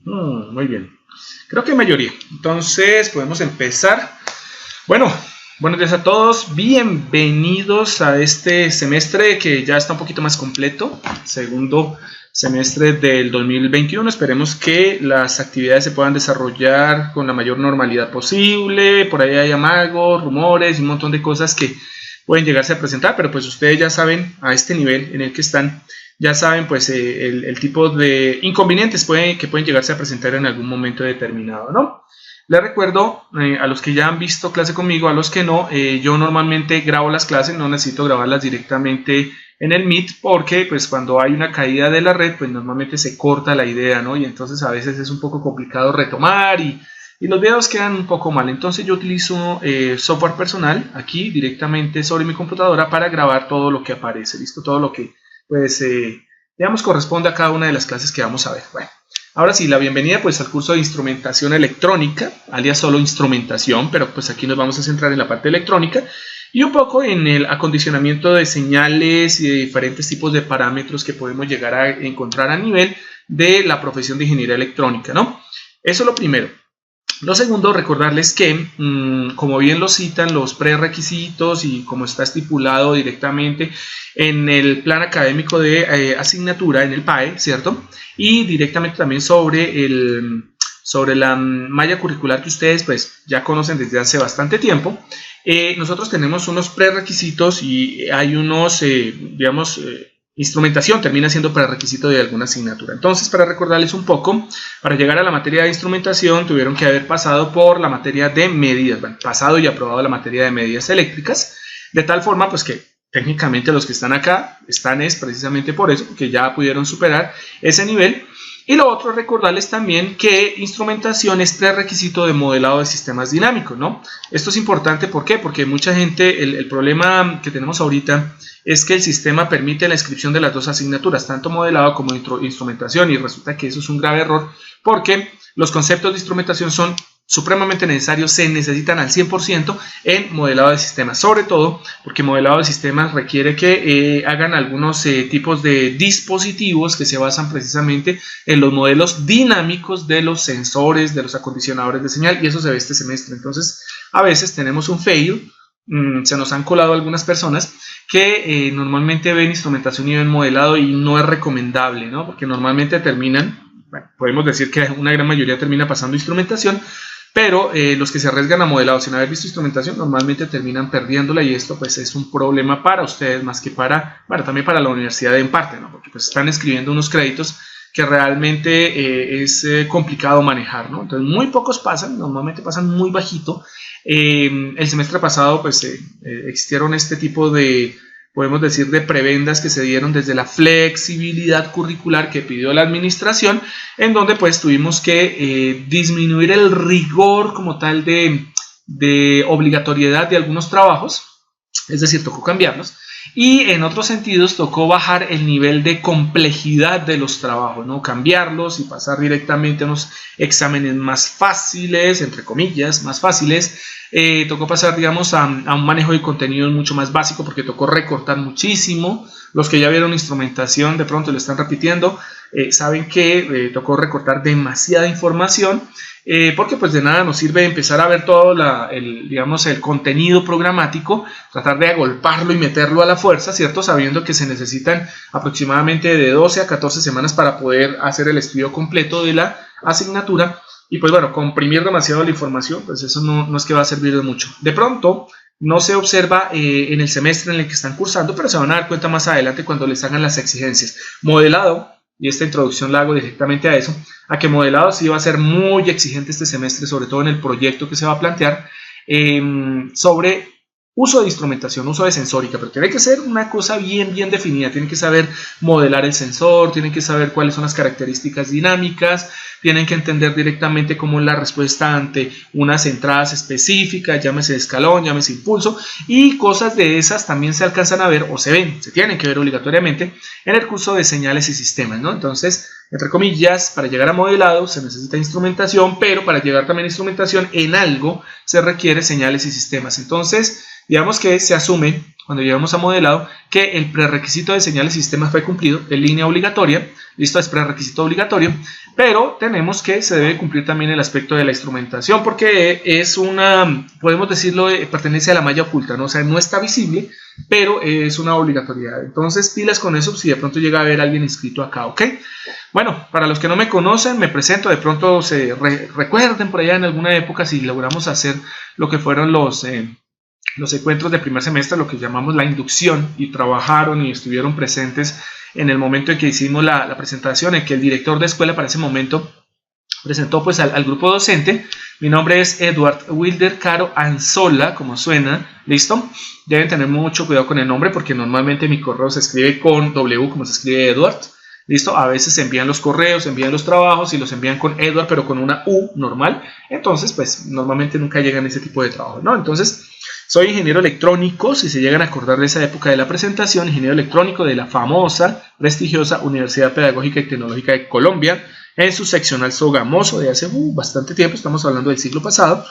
Muy bien. Creo que mayoría. Entonces podemos empezar. Bueno, buenos días a todos. Bienvenidos a este semestre que ya está un poquito más completo. Segundo semestre del 2021. Esperemos que las actividades se puedan desarrollar con la mayor normalidad posible. Por ahí hay amagos, rumores y un montón de cosas que pueden llegarse a presentar, pero pues ustedes ya saben a este nivel en el que están, ya saben pues el tipo de inconvenientes que pueden llegarse a presentar en algún momento determinado, ¿no? Les recuerdo a los que ya han visto clase conmigo, a los que no, yo normalmente grabo las clases, no necesito grabarlas directamente en el Meet porque pues cuando hay una caída de la red pues normalmente se corta la idea, ¿no? Y entonces a veces es un poco complicado retomar y los videos quedan un poco mal. Entonces yo utilizo software personal aquí directamente sobre mi computadora para grabar todo lo que aparece, ¿listo? Todo lo que pues digamos corresponde a cada una de las clases que vamos a ver. Bueno, ahora sí, la bienvenida pues al curso de instrumentación electrónica, alias solo instrumentación, pero pues aquí nos vamos a centrar en la parte electrónica y un poco en el acondicionamiento de señales y de diferentes tipos de parámetros que podemos llegar a encontrar a nivel de la profesión de ingeniería electrónica, ¿no? Eso es lo primero. Lo segundo, recordarles que, como bien lo citan los prerequisitos y como está estipulado directamente en el plan académico de asignatura, en el PAE, ¿cierto? Y directamente también sobre la malla curricular que ustedes pues ya conocen desde hace bastante tiempo, nosotros tenemos unos prerequisitos y hay unos, instrumentación termina siendo prerequisito de alguna asignatura. Entonces, para recordarles un poco, para llegar a la materia de instrumentación tuvieron que haber pasado por la materia de medidas, bueno, pasado y aprobado la materia de medidas eléctricas, de tal forma pues que técnicamente los que están acá están es precisamente por eso, porque ya pudieron superar ese nivel. Y lo otro, recordarles también que instrumentación es prerequisito de modelado de sistemas dinámicos, ¿no? Esto es importante, ¿por qué? Porque mucha gente, el problema que tenemos ahorita es que el sistema permite la inscripción de las dos asignaturas, tanto modelado como instrumentación, y resulta que eso es un grave error porque los conceptos de instrumentación son supremamente necesarios, se necesitan al 100% en modelado de sistemas, sobre todo porque modelado de sistemas requiere que hagan algunos tipos de dispositivos que se basan precisamente en los modelos dinámicos de los sensores, de los acondicionadores de señal, y eso se ve este semestre. Entonces a veces tenemos un fail, se nos han colado algunas personas que normalmente ven instrumentación y ven modelado y no es recomendable, ¿no? Porque normalmente terminan, bueno, podemos decir que una gran mayoría termina pasando instrumentación, pero los que se arriesgan a modelado sin haber visto instrumentación normalmente terminan perdiéndola, y esto pues es un problema para ustedes más que para, bueno, también para la universidad en parte, ¿no? Porque pues están escribiendo unos créditos que realmente es complicado manejar, ¿no? Entonces muy pocos pasan, normalmente pasan muy bajito. El semestre pasado pues existieron este tipo de, podemos decir, de prebendas que se dieron desde la flexibilidad curricular que pidió la administración, en donde pues tuvimos que disminuir el rigor como tal de obligatoriedad de algunos trabajos, es decir, tocó cambiarlos, y en otros sentidos tocó bajar el nivel de complejidad de los trabajos, ¿no? Cambiarlos y pasar directamente a unos exámenes más fáciles, entre comillas, más fáciles. Tocó pasar, digamos, a un manejo de contenidos mucho más básico porque tocó recortar muchísimo. Los que ya vieron instrumentación de pronto lo están repitiendo, saben que tocó recortar demasiada información, porque pues de nada nos sirve empezar a ver todo el contenido programático, tratar de agolparlo y meterlo a la fuerza, ¿cierto? Sabiendo que se necesitan aproximadamente de 12 a 14 semanas para poder hacer el estudio completo de la asignatura. Y pues bueno, comprimir demasiado la información, pues eso no es que va a servir de mucho. De pronto no se observa en el semestre en el que están cursando, pero se van a dar cuenta más adelante cuando les hagan las exigencias. Modelado, y esta introducción la hago directamente a eso, a que modelado sí va a ser muy exigente este semestre, sobre todo en el proyecto que se va a plantear sobre uso de instrumentación, uso de sensórica, pero tiene que ser una cosa bien definida, tienen que saber modelar el sensor, tienen que saber cuáles son las características dinámicas, tienen que entender directamente cómo es la respuesta ante unas entradas específicas, llámese escalón, llámese impulso, y cosas de esas también se alcanzan a ver o se ven, se tienen que ver obligatoriamente en el curso de señales y sistemas, ¿no? Entonces, entre comillas, para llegar a modelado se necesita instrumentación, pero para llegar también a instrumentación en algo se requiere señales y sistemas. Entonces, digamos que se asume cuando llegamos a modelado, que el prerequisito de señales y sistemas fue cumplido, de línea obligatoria, listo, es prerequisito obligatorio, pero tenemos que se debe cumplir también el aspecto de la instrumentación, porque es una, podemos decirlo, pertenece a la malla oculta, ¿no? O sea, no está visible, pero es una obligatoriedad. Entonces, pilas con eso si de pronto llega a haber alguien inscrito acá, ¿ok? Bueno, para los que no me conocen, me presento, de pronto se recuerden por allá en alguna época si logramos hacer lo que fueron los encuentros de primer semestre, lo que llamamos la inducción, y trabajaron y estuvieron presentes en el momento en que hicimos la presentación, en que el director de escuela para ese momento presentó pues al grupo docente. Mi nombre es Edward Wilder Caro Anzola, como suena, ¿listo? Deben tener mucho cuidado con el nombre porque normalmente mi correo se escribe con W, como se escribe Edward, ¿listo? A veces se envían los correos, se envían los trabajos y los envían con Edward, pero con una U normal. Entonces, pues normalmente nunca llegan ese tipo de trabajo, ¿no? Entonces, soy ingeniero electrónico, si se llegan a acordar de esa época de la presentación, ingeniero electrónico de la famosa, prestigiosa Universidad Pedagógica y Tecnológica de Colombia, en su seccional Sogamoso de hace bastante tiempo, estamos hablando del siglo pasado,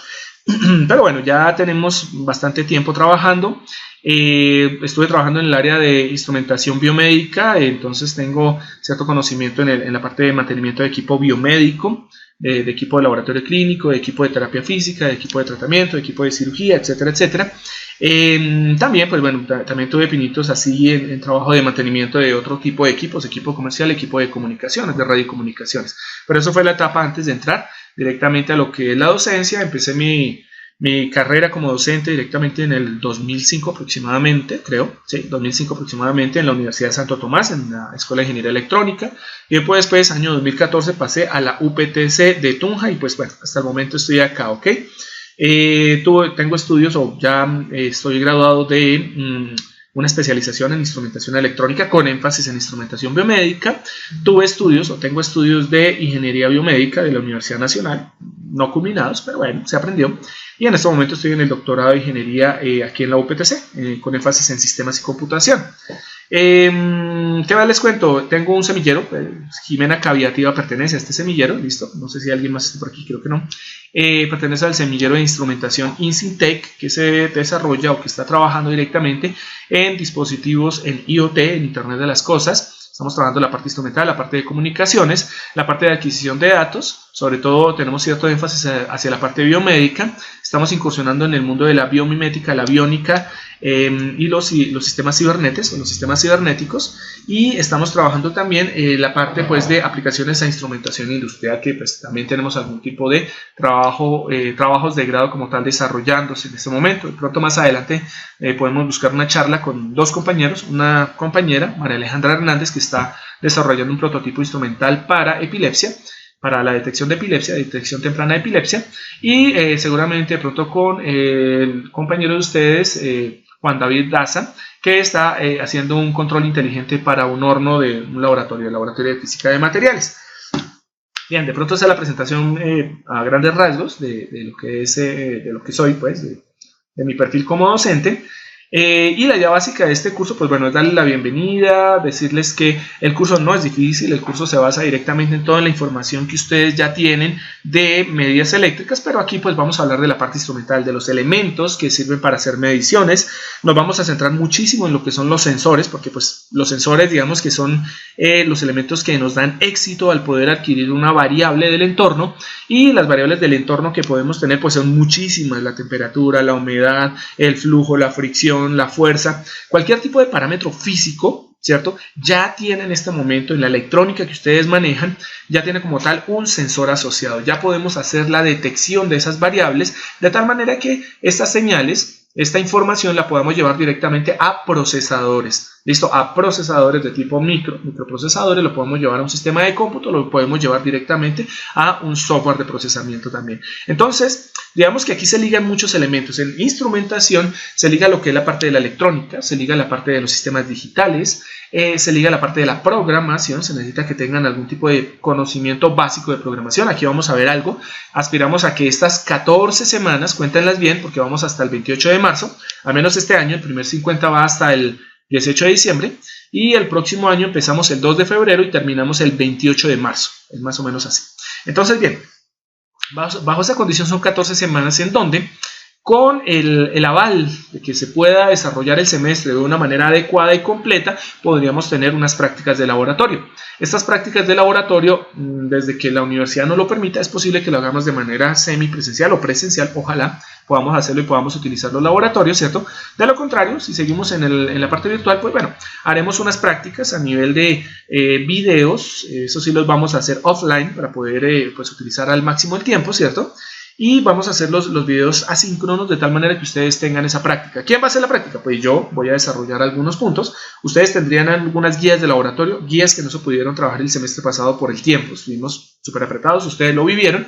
pero bueno, ya tenemos bastante tiempo trabajando. Estuve trabajando en el área de instrumentación biomédica, entonces tengo cierto conocimiento en la parte de mantenimiento de equipo biomédico, de equipo de laboratorio clínico, de equipo de terapia física, de equipo de tratamiento, de equipo de cirugía, etcétera, etcétera. También, pues bueno, también tuve pinitos así en trabajo de mantenimiento de otro tipo de equipos, equipo comercial, equipo de comunicaciones, de radiocomunicaciones. Pero eso fue la etapa antes de entrar directamente a lo que es la docencia. Empecé mi carrera como docente directamente en el 2005 aproximadamente, creo, sí, 2005 aproximadamente, en la Universidad de Santo Tomás, en la Escuela de Ingeniería Electrónica, y después, año 2014, pasé a la UPTC de Tunja, y pues bueno, hasta el momento estoy acá, ¿ok? Tengo estudios, o ya estoy graduado de una especialización en instrumentación electrónica con énfasis en instrumentación biomédica. Tengo estudios de ingeniería biomédica de la Universidad Nacional, no culminados, pero bueno, se aprendió. Y en este momento estoy en el doctorado de ingeniería aquí en la UPTC, con énfasis en sistemas y computación. ¿Qué más les cuento? Tengo un semillero, Jimena Caviativa pertenece a este semillero, listo, no sé si alguien más está por aquí, creo que no. Pertenece al semillero de instrumentación InSynTech, que se desarrolla o que está trabajando directamente en dispositivos en IoT, en Internet de las Cosas. Estamos trabajando la parte instrumental, la parte de comunicaciones, la parte de adquisición de datos. Sobre todo tenemos cierto énfasis hacia la parte biomédica. Estamos incursionando en el mundo de la biomimética, la biónica y los sistemas cibernéticos o los sistemas cibernéticos. Y estamos trabajando también la parte pues, de aplicaciones a instrumentación industrial, que pues, también tenemos algún tipo de trabajos de grado como tal desarrollándose en este momento. De pronto más adelante podemos buscar una charla con dos compañeros, una compañera, María Alejandra Hernández, que está desarrollando un prototipo instrumental para epilepsia, para la detección de epilepsia, detección temprana de epilepsia, y seguramente de pronto con el compañero de ustedes, Juan David Daza, que está haciendo un control inteligente para un horno de un laboratorio de física de materiales. Bien, de pronto esa es la presentación a grandes rasgos de lo que es, de lo que soy, pues, de mi perfil como docente. Y la idea básica de este curso, pues bueno, es darles la bienvenida, decirles que el curso no es difícil, el curso se basa directamente en toda la información que ustedes ya tienen de medidas eléctricas, pero aquí pues vamos a hablar de la parte instrumental, de los elementos que sirven para hacer mediciones. Nos vamos a centrar muchísimo en lo que son los sensores, porque pues los sensores digamos que son los elementos que nos dan éxito al poder adquirir una variable del entorno, y las variables del entorno que podemos tener pues son muchísimas: la temperatura, la humedad, el flujo, la fricción, la fuerza, cualquier tipo de parámetro físico, ¿cierto? Ya tiene en este momento en la electrónica que ustedes manejan, ya tiene como tal un sensor asociado. Ya podemos hacer la detección de esas variables de tal manera que estas señales, esta información la podamos llevar directamente a procesadores. ¿Listo? A procesadores de tipo microprocesadores, lo podemos llevar a un sistema de cómputo, lo podemos llevar directamente a un software de procesamiento también. Entonces, digamos que aquí se ligan muchos elementos. En instrumentación se liga lo que es la parte de la electrónica, se liga la parte de los sistemas digitales, se liga la parte de la programación. Se necesita que tengan algún tipo de conocimiento básico de programación. Aquí vamos a ver algo. Aspiramos a que estas 14 semanas, cuéntenlas bien, porque vamos hasta el 28 de marzo, al menos este año, el primer 50 va hasta el 18 de diciembre, y el próximo año empezamos el 2 de febrero y terminamos el 28 de marzo, es más o menos así. Entonces, bien, bajo esa condición son 14 semanas en donde con el aval de que se pueda desarrollar el semestre de una manera adecuada y completa, podríamos tener unas prácticas de laboratorio. Estas prácticas de laboratorio, desde que la universidad nos lo permita, es posible que lo hagamos de manera semipresencial o presencial. Ojalá podamos hacerlo y podamos utilizar los laboratorios, ¿cierto? De lo contrario, si seguimos en la parte virtual, pues bueno, haremos unas prácticas a nivel de videos. Eso sí los vamos a hacer offline para poder pues utilizar al máximo el tiempo, ¿cierto? Y vamos a hacer los videos asíncronos de tal manera que ustedes tengan esa práctica. ¿Quién va a hacer la práctica? Pues yo voy a desarrollar algunos puntos. Ustedes tendrían algunas guías de laboratorio, guías que no se pudieron trabajar el semestre pasado por el tiempo. Estuvimos súper apretados, ustedes lo vivieron.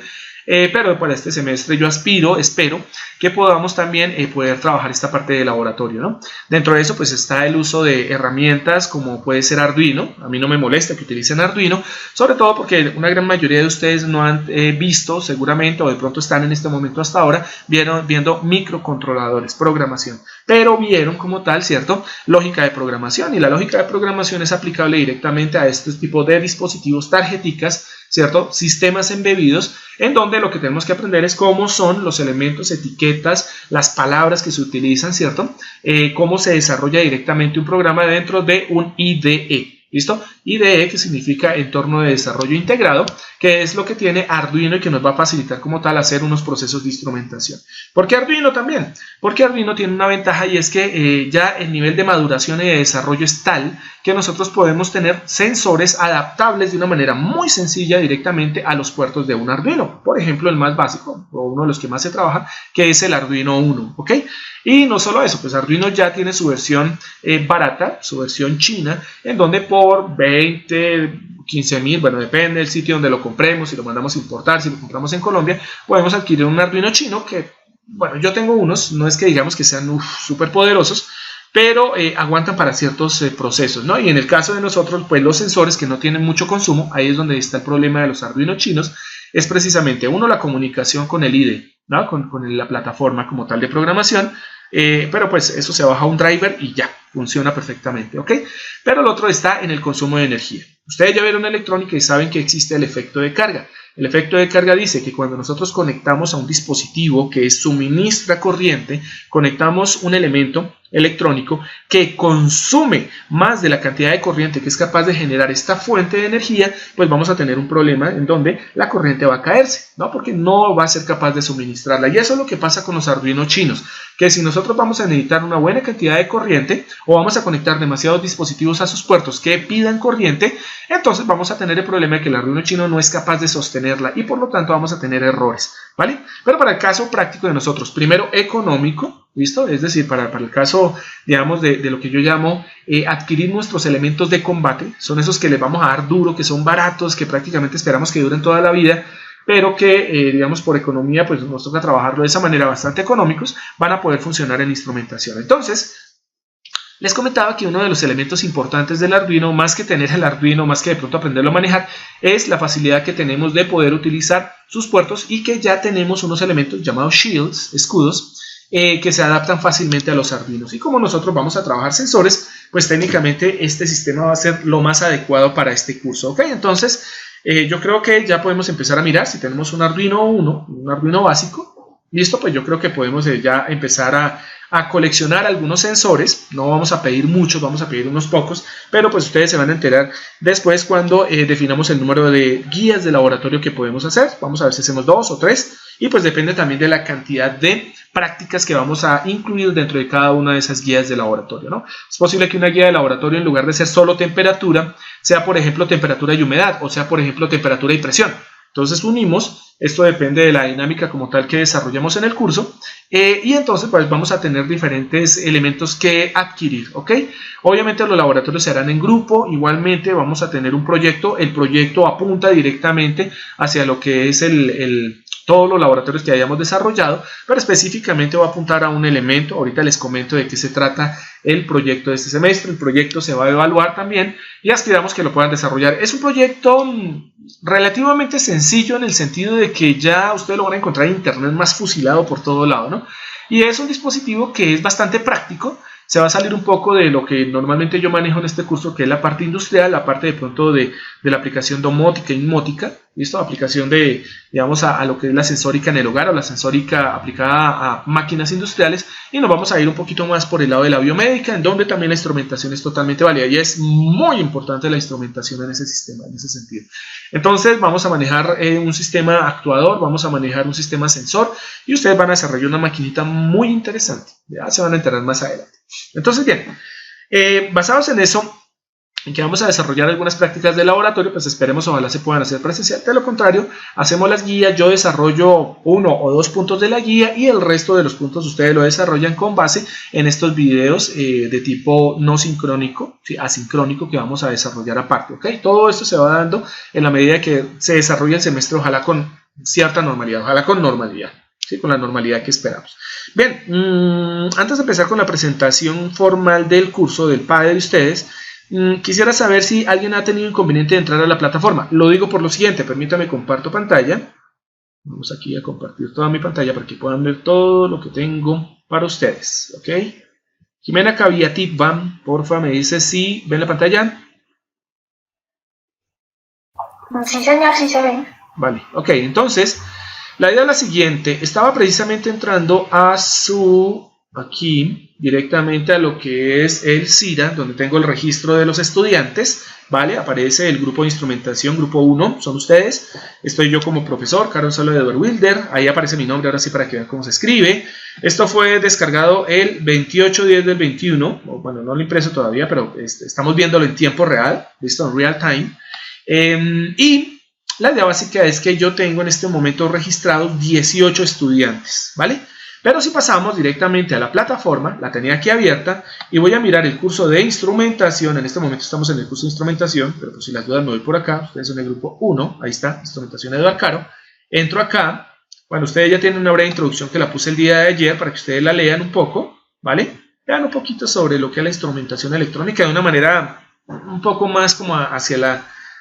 Pero para este semestre yo espero que podamos también poder trabajar esta parte de laboratorio, ¿no? Dentro de eso pues está el uso de herramientas como puede ser Arduino. A mí no me molesta que utilicen Arduino, sobre todo porque una gran mayoría de ustedes no han visto seguramente, o de pronto están en este momento hasta ahora viendo microcontroladores, programación, pero vieron como tal, ¿cierto? Lógica de programación, y la lógica de programación es aplicable directamente a este tipo de dispositivos, tarjeticas, ¿cierto? Sistemas embebidos, en donde lo que tenemos que aprender es cómo son los elementos, etiquetas, las palabras que se utilizan, ¿cierto? Cómo se desarrolla directamente un programa dentro de un IDE. ¿Listo? IDE, que significa Entorno de Desarrollo Integrado, que es lo que tiene Arduino y que nos va a facilitar como tal hacer unos procesos de instrumentación. ¿Por qué Arduino también? Porque Arduino tiene una ventaja, y es que ya el nivel de maduración y de desarrollo es tal que nosotros podemos tener sensores adaptables de una manera muy sencilla directamente a los puertos de un Arduino. Por ejemplo, el más básico, o uno de los que más se trabaja, que es el Arduino Uno, ¿ok? Y no solo eso, pues Arduino ya tiene su versión barata, su versión china, en donde por 20, 15 mil, bueno, depende del sitio donde lo compremos, si lo mandamos a importar, si lo compramos en Colombia, podemos adquirir un Arduino chino que, bueno, yo tengo unos, no es que digamos que sean súper poderosos, pero aguantan para ciertos procesos, ¿no? Y en el caso de nosotros, pues los sensores que no tienen mucho consumo, ahí es donde está el problema de los Arduino chinos, es precisamente, uno, la comunicación con el IDE, ¿no? Con la plataforma como tal de programación. Pero pues eso se baja un driver y ya, funciona perfectamente, ¿ok? Pero el otro está en el consumo de energía. Ustedes ya vieron electrónica y saben que existe el efecto de carga. El efecto de carga dice que cuando nosotros conectamos a un dispositivo que suministra corriente, conectamos un elemento electrónico que consume más de la cantidad de corriente que es capaz de generar esta fuente de energía, pues vamos a tener un problema en donde la corriente va a caerse, ¿no? Porque no va a ser capaz de suministrarla. Y eso es lo que pasa con los Arduino chinos, que si nosotros vamos a necesitar una buena cantidad de corriente o vamos a conectar demasiados dispositivos a sus puertos que pidan corriente, entonces vamos a tener el problema de que el Arduino chino no es capaz de sostenerla y por lo tanto vamos a tener errores, ¿vale? Pero para el caso práctico de nosotros, primero económico, ¿listo? Es decir, para el caso, digamos, de lo que yo llamo adquirir nuestros elementos de combate, son esos que les vamos a dar duro, que son baratos, que prácticamente esperamos que duren toda la vida, pero que, digamos, por economía, pues nos toca trabajarlo de esa manera, bastante económicos, van a poder funcionar en instrumentación. Entonces, les comentaba que uno de los elementos importantes del Arduino, más que tener el Arduino, más que de pronto aprenderlo a manejar, es la facilidad que tenemos de poder utilizar sus puertos y que ya tenemos unos elementos llamados shields, escudos, que se adaptan fácilmente a los Arduinos. Y como nosotros vamos a trabajar sensores, pues técnicamente este sistema va a ser lo más adecuado para este curso. ¿Ok? Entonces, yo creo que ya podemos empezar a mirar si tenemos un Arduino 1, un Arduino básico. Listo, pues yo creo que podemos ya empezar a coleccionar algunos sensores. No vamos a pedir muchos, vamos a pedir unos pocos, pero pues ustedes se van a enterar después cuando definamos el número de guías de laboratorio que podemos hacer. Vamos a ver si hacemos 2 o 3 y pues depende también de la cantidad de prácticas que vamos a incluir dentro de cada una de esas guías de laboratorio, ¿no? Es posible que una guía de laboratorio, en lugar de ser solo temperatura, sea por ejemplo temperatura y humedad, o sea por ejemplo temperatura y presión. Entonces unimos, esto depende de la dinámica como tal que desarrollemos en el curso, y entonces pues vamos a tener diferentes elementos que adquirir, ¿ok? Obviamente los laboratorios se harán en grupo, igualmente vamos a tener un proyecto, el proyecto apunta directamente hacia lo que es todos los laboratorios que hayamos desarrollado, pero específicamente va a apuntar a un elemento. Ahorita les comento de qué se trata el proyecto de este semestre. El proyecto se va a evaluar también y aspiramos que lo puedan desarrollar. Es un proyecto relativamente sencillo en el sentido de que ya ustedes lo van a encontrar en internet más fusilado por todo lado, ¿no? Y es un dispositivo que es bastante práctico, se va a salir un poco de lo que normalmente yo manejo en este curso, que es la parte industrial, la parte de pronto de la aplicación domótica y inmótica, ¿listo? Aplicación de, digamos, a lo que es la sensórica en el hogar o la sensórica aplicada a máquinas industriales, y nos vamos a ir un poquito más por el lado de la biomédica, en donde también la instrumentación es totalmente válida, y es muy importante la instrumentación en ese sistema, en ese sentido. Entonces vamos a manejar un sistema actuador, vamos a manejar un sistema sensor, y ustedes van a desarrollar una maquinita muy interesante, ya se van a enterar más adelante. Entonces, bien, basados en eso, en que vamos a desarrollar algunas prácticas de laboratorio, pues esperemos ojalá se puedan hacer presencial. De lo contrario, hacemos las guías, yo desarrollo 1 o 2 puntos de la guía y el resto de los puntos ustedes lo desarrollan con base en estos videos de tipo no sincrónico, ¿sí? Asincrónico, que vamos a desarrollar aparte, ¿ok? Todo esto se va dando en la medida que se desarrolla el semestre, ojalá con cierta normalidad, ojalá con normalidad. ¿Sí? Con la normalidad que esperamos. Bien, antes de empezar con la presentación formal del curso, del PADE de ustedes, quisiera saber si alguien ha tenido inconveniente de entrar a la plataforma. Lo digo por lo siguiente, permítame comparto pantalla. Vamos aquí a compartir toda mi pantalla para que puedan ver todo lo que tengo para ustedes. ¿Ok? Jimena Caviatip, van, porfa, me dice si ven la pantalla. Sí, señor, sí se ve. Vale, ok, entonces la idea es la siguiente. Estaba precisamente entrando a aquí directamente a lo que es el CIRA, donde tengo el registro de los estudiantes, ¿vale? Aparece el grupo de instrumentación, grupo 1, son ustedes. Estoy yo como profesor, Carlos Solo de Wilder. Ahí aparece mi nombre, ahora sí, para que vean cómo se escribe. Esto fue descargado el 28/10 del 21. Bueno, no lo impreso todavía, pero estamos viéndolo en tiempo real, ¿listo? En real time. Y la idea básica es que yo tengo en este momento registrados 18 estudiantes, ¿vale? Pero si pasamos directamente a la plataforma, la tenía aquí abierta, y voy a mirar el curso de instrumentación. En este momento estamos en el curso de instrumentación, pero pues si las dudas me voy por acá. Ustedes son el grupo 1, ahí está, instrumentación Eduardo Caro. Entro acá, bueno, ustedes ya tienen una breve introducción que la puse el día de ayer para que ustedes la lean un poco, ¿vale? Vean un poquito sobre lo que es la instrumentación electrónica de una manera un poco más como hacia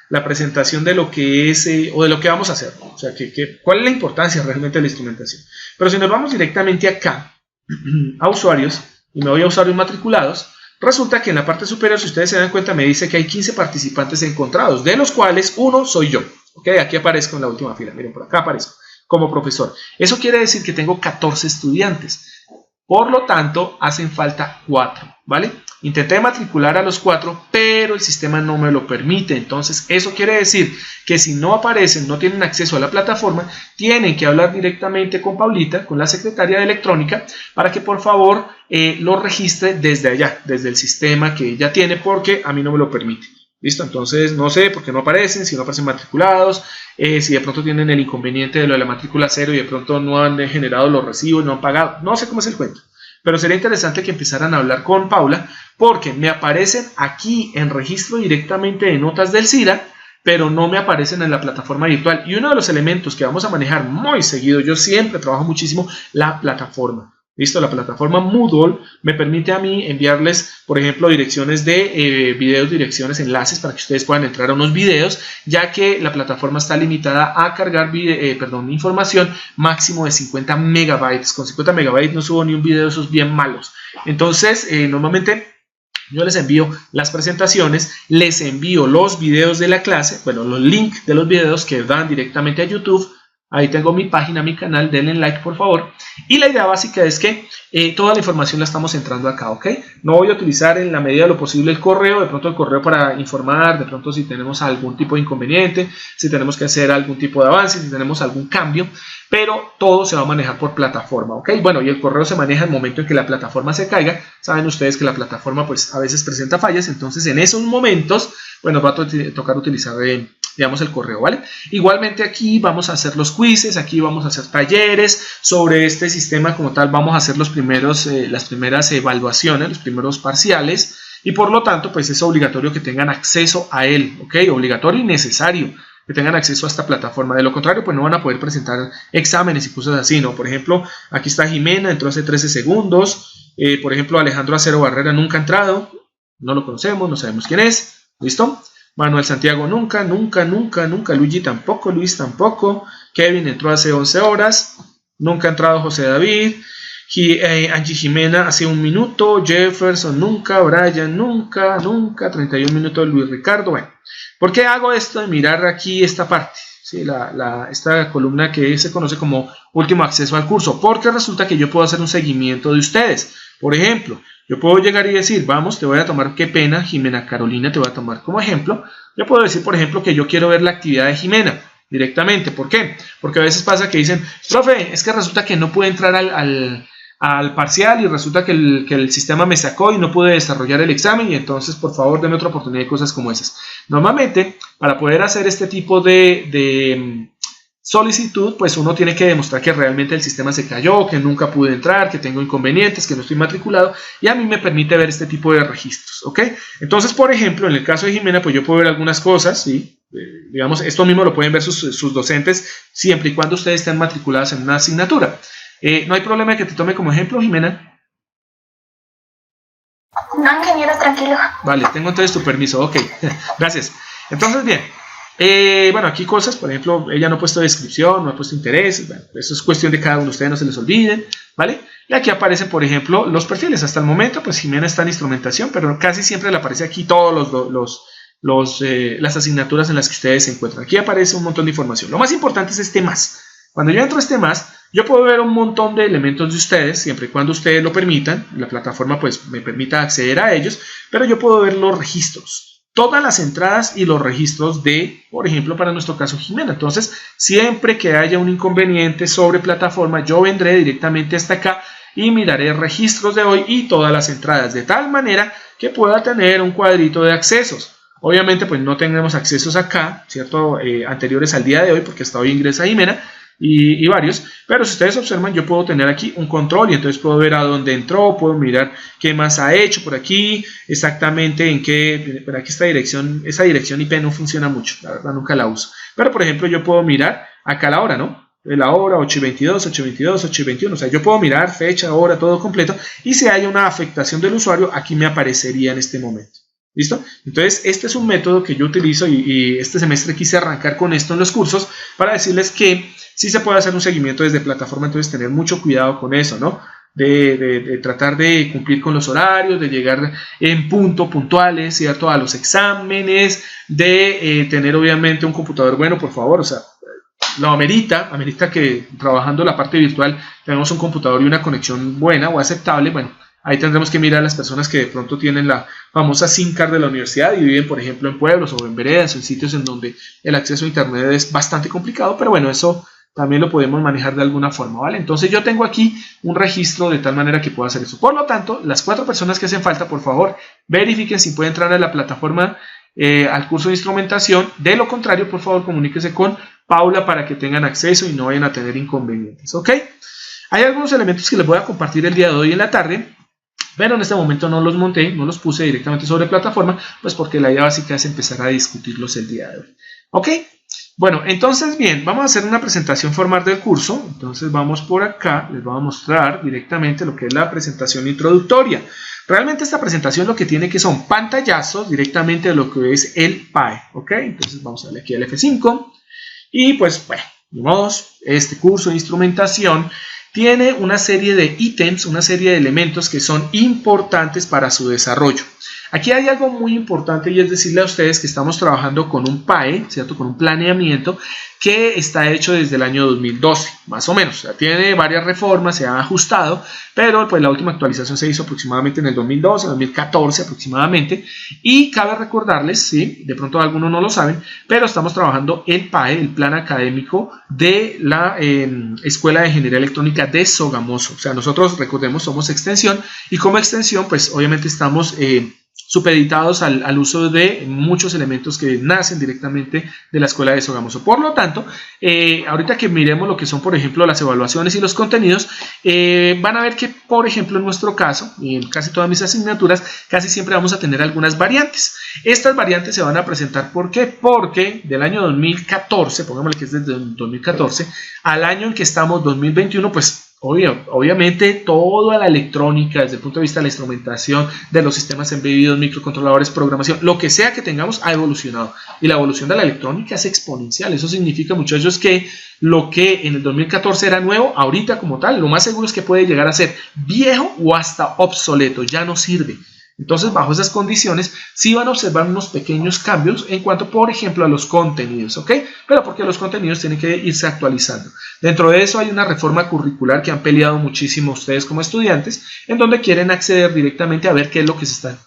la presentación de lo que es o de lo que vamos a hacer, ¿no? O sea, cuál es la importancia realmente de la instrumentación. Pero si nos vamos directamente acá a usuarios y me voy a usuarios matriculados, resulta que en la parte superior, si ustedes se dan cuenta, me dice que hay 15 participantes encontrados, de los cuales uno soy yo. ¿Ok? Aquí aparezco en la última fila, miren, por acá aparezco como profesor. Eso quiere decir que tengo 14 estudiantes. Por lo tanto, hacen falta 4, ¿vale? Intenté matricular a los 4, pero el sistema no me lo permite. Entonces, eso quiere decir que si no aparecen, no tienen acceso a la plataforma, tienen que hablar directamente con Paulita, con la secretaria de electrónica, para que por favor lo registre desde allá, desde el sistema que ella tiene, porque a mí no me lo permite. ¿Listo? Entonces, no sé por qué no aparecen, si no aparecen matriculados, si de pronto tienen el inconveniente de lo de la matrícula cero y de pronto no han generado los recibos, no han pagado, no sé cómo es el cuento. Pero sería interesante que empezaran a hablar con Paula, porque me aparecen aquí en registro directamente de notas del CIRA, pero no me aparecen en la plataforma virtual. Y uno de los elementos que vamos a manejar muy seguido, yo siempre trabajo muchísimo la plataforma. ¿Listo? La plataforma Moodle me permite a mí enviarles, por ejemplo, direcciones de videos, direcciones, enlaces para que ustedes puedan entrar a unos videos, ya que la plataforma está limitada a cargar información máximo de 50 megabytes. Con 50 megabytes no subo ni un video de esos bien malos. Entonces, normalmente yo les envío las presentaciones, les envío los videos de la clase, bueno, los links de los videos que dan directamente a YouTube. Ahí tengo mi página, mi canal, denle like por favor. Y la idea básica es que toda la información la estamos entrando acá, ¿ok? No voy a utilizar en la medida de lo posible el correo, de pronto el correo para informar, de pronto si tenemos algún tipo de inconveniente, si tenemos que hacer algún tipo de avance, si tenemos algún cambio, pero todo se va a manejar por plataforma, ¿ok? Bueno, y el correo se maneja en el momento en que la plataforma se caiga. Saben ustedes que la plataforma pues a veces presenta fallas, entonces en esos momentos pues nos va a tocar utilizar digamos el correo, ¿vale? Igualmente aquí vamos a hacer los quizzes, aquí vamos a hacer talleres sobre este sistema como tal, vamos a hacer las primeras evaluaciones, los primeros parciales, y por lo tanto pues es obligatorio que tengan acceso a él, ¿ok? Obligatorio y necesario que tengan acceso a esta plataforma. De lo contrario pues no van a poder presentar exámenes y cosas así, ¿no? Por ejemplo, aquí está Jimena, entró hace 13 segundos, por ejemplo Alejandro Acero Barrera nunca ha entrado, no lo conocemos, no sabemos quién es, ¿listo? Manuel Santiago nunca, Luigi Luis tampoco, Kevin entró hace 11 horas, nunca ha entrado José David, Angie Jimena hace 1 minuto, Jefferson nunca, Brian nunca, 31 minutos Luis Ricardo. Bueno, ¿por qué hago esto de mirar aquí esta parte? ¿Sí? Esta columna que se conoce como último acceso al curso, porque resulta que yo puedo hacer un seguimiento de ustedes. Por ejemplo, yo puedo llegar y decir, vamos, te voy a tomar, qué pena, Jimena Carolina, te voy a tomar como ejemplo. Yo puedo decir, por ejemplo, que yo quiero ver la actividad de Jimena directamente. ¿Por qué? Porque a veces pasa que dicen, profe, es que resulta que no pude entrar al parcial y resulta que el sistema me sacó y no pude desarrollar el examen y entonces por favor denme otra oportunidad de cosas como esas. Normalmente para poder hacer este tipo de solicitud pues uno tiene que demostrar que realmente el sistema se cayó, que nunca pude entrar, que tengo inconvenientes, que no estoy matriculado y a mí me permite ver este tipo de registros, ¿ok? Entonces por ejemplo en el caso de Jimena pues yo puedo ver algunas cosas, ¿sí? Digamos, esto mismo lo pueden ver sus docentes siempre y cuando ustedes estén matriculados en una asignatura. ¿No hay problema de que te tome como ejemplo, Jimena? No, ingeniero, tranquilo. Vale, tengo entonces tu permiso, ok, gracias. Entonces, bien, bueno, aquí cosas, por ejemplo, ella no ha puesto descripción, no ha puesto interés, bueno, eso es cuestión de cada uno de ustedes, no se les olviden, ¿vale? Y aquí aparecen, por ejemplo, los perfiles. Hasta el momento, pues Jimena está en instrumentación, pero casi siempre le aparece aquí todos las asignaturas en las que ustedes se encuentran. Aquí aparece un montón de información. Lo más importante es este más. Cuando yo entro a este más, yo puedo ver un montón de elementos de ustedes, siempre y cuando ustedes lo permitan. La plataforma pues me permita acceder a ellos, pero yo puedo ver los registros, todas las entradas y los registros de, por ejemplo, para nuestro caso Jimena. Entonces, siempre que haya un inconveniente sobre plataforma, yo vendré directamente hasta acá y miraré registros de hoy y todas las entradas, de tal manera que pueda tener un cuadrito de accesos. Obviamente, pues no tenemos accesos acá, ¿cierto? Anteriores al día de hoy, porque hasta hoy ingresa Jimena y varios, pero si ustedes observan, yo puedo tener aquí un control y entonces puedo ver a dónde entró, puedo mirar qué más ha hecho por aquí, exactamente en qué, por aquí esa dirección IP no funciona mucho, la verdad nunca la uso, pero por ejemplo yo puedo mirar acá la hora, ¿no? La hora 8:22, 8:22, 8:21, o sea, yo puedo mirar fecha, hora, todo completo, y si hay una afectación del usuario, aquí me aparecería en este momento. ¿Listo? Entonces, este es un método que yo utilizo y este semestre quise arrancar con esto en los cursos para decirles que sí se puede hacer un seguimiento desde plataforma, entonces tener mucho cuidado con eso, ¿no? De tratar de cumplir con los horarios, de llegar en puntuales, ¿cierto? A los exámenes, de tener obviamente un computador bueno, por favor, o sea, lo amerita que trabajando la parte virtual tengamos un computador y una conexión buena o aceptable, bueno. Ahí tendremos que mirar a las personas que de pronto tienen la famosa SIM card de la universidad y viven, por ejemplo, en pueblos o en veredas o en sitios en donde el acceso a internet es bastante complicado, pero bueno, eso también lo podemos manejar de alguna forma, ¿vale? Entonces yo tengo aquí un registro de tal manera que puedo hacer eso. Por lo tanto, las 4 personas que hacen falta, por favor, verifiquen si pueden entrar a la plataforma al curso de instrumentación. De lo contrario, por favor, comuníquese con Paula para que tengan acceso y no vayan a tener inconvenientes, ¿ok? Hay algunos elementos que les voy a compartir el día de hoy en la tarde, pero en este momento no los monté, no los puse directamente sobre plataforma, pues porque la idea básica es empezar a discutirlos el día de hoy. ¿Ok? Bueno, entonces bien, vamos a hacer una presentación formal del curso. Entonces vamos por acá, les voy a mostrar directamente lo que es la presentación introductoria. Realmente esta presentación lo que tiene que son pantallazos directamente de lo que es el PAE. ¿Ok? Entonces vamos a darle aquí al F5 y pues bueno, vamos, este curso de instrumentación tiene una serie de ítems, una serie de elementos que son importantes para su desarrollo. Aquí hay algo muy importante y es decirle a ustedes que estamos trabajando con un PAE, ¿cierto? Con un planeamiento que está hecho desde el año 2012, más o menos. O sea, tiene varias reformas, se ha ajustado, pero pues la última actualización se hizo aproximadamente en el 2012, 2014 aproximadamente. Y cabe recordarles, sí, de pronto algunos no lo saben, pero estamos trabajando el PAE, el plan académico de la Escuela de Ingeniería Electrónica de Sogamoso. O sea, nosotros, recordemos, somos extensión y como extensión, pues obviamente estamos supeditados al uso de muchos elementos que nacen directamente de la Escuela de Sogamoso. Por lo tanto, ahorita que miremos lo que son, por ejemplo, las evaluaciones y los contenidos, van a ver que, por ejemplo, en nuestro caso, y en casi todas mis asignaturas, casi siempre vamos a tener algunas variantes. Estas variantes se van a presentar, ¿por qué? Porque del año 2014, pongámosle que es desde 2014, al año en que estamos, 2021, pues Obviamente toda la electrónica desde el punto de vista de la instrumentación, de los sistemas embebidos, microcontroladores, programación, lo que sea que tengamos ha evolucionado, y la evolución de la electrónica es exponencial. Eso significa, muchachos, que lo que en el 2014 era nuevo, ahorita como tal, lo más seguro es que puede llegar a ser viejo o hasta obsoleto, ya no sirve. Entonces, bajo esas condiciones, sí van a observar unos pequeños cambios en cuanto, por ejemplo, a los contenidos, ¿ok? Pero porque los contenidos tienen que irse actualizando. Dentro de eso hay una reforma curricular que han peleado muchísimo ustedes como estudiantes, en donde quieren acceder directamente a ver qué es lo que se está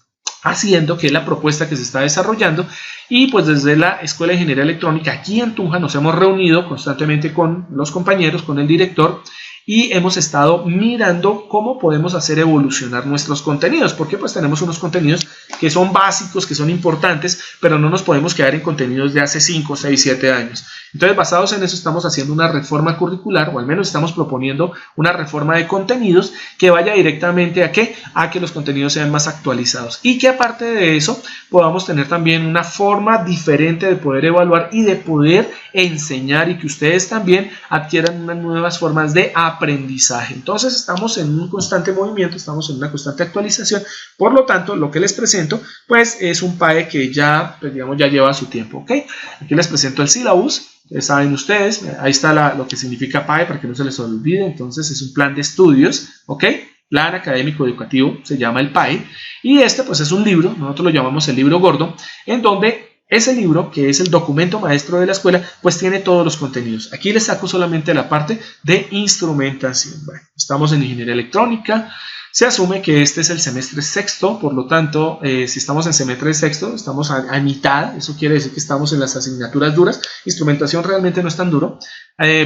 haciendo, qué es la propuesta que se está desarrollando, y pues desde la Escuela de Ingeniería Electrónica aquí en Tunja nos hemos reunido constantemente con los compañeros, con el director, y hemos estado mirando cómo podemos hacer evolucionar nuestros contenidos, porque pues tenemos unos contenidos que son básicos, que son importantes, pero no nos podemos quedar en contenidos de hace 5, 6, 7 años. Entonces, basados en eso, estamos haciendo una reforma curricular, o al menos estamos proponiendo una reforma de contenidos que vaya directamente ¿a qué? A que los contenidos sean más actualizados, y que aparte de eso podamos tener también una forma diferente de poder evaluar y de poder enseñar, y que ustedes también adquieran unas nuevas formas de aprendizaje. Entonces estamos en un constante movimiento, estamos en una constante actualización. Por lo tanto, lo que les presento pues es un PAE que ya, pues, digamos, ya lleva su tiempo, ¿ok? Aquí les presento el syllabus. Saben ustedes, ahí está lo que significa PAE para que no se les olvide. Entonces es un plan de estudios, ¿ok? Plan académico educativo, se llama el PAE, y este pues es un libro, nosotros lo llamamos el libro gordo, en donde ese libro, que es el documento maestro de la escuela, pues tiene todos los contenidos. Aquí les saco solamente la parte de instrumentación. Bueno, estamos en ingeniería electrónica. Se asume que este es el semestre sexto, por lo tanto, si estamos en semestre sexto, estamos a mitad. Eso quiere decir que estamos en las asignaturas duras. Instrumentación realmente no es tan duro.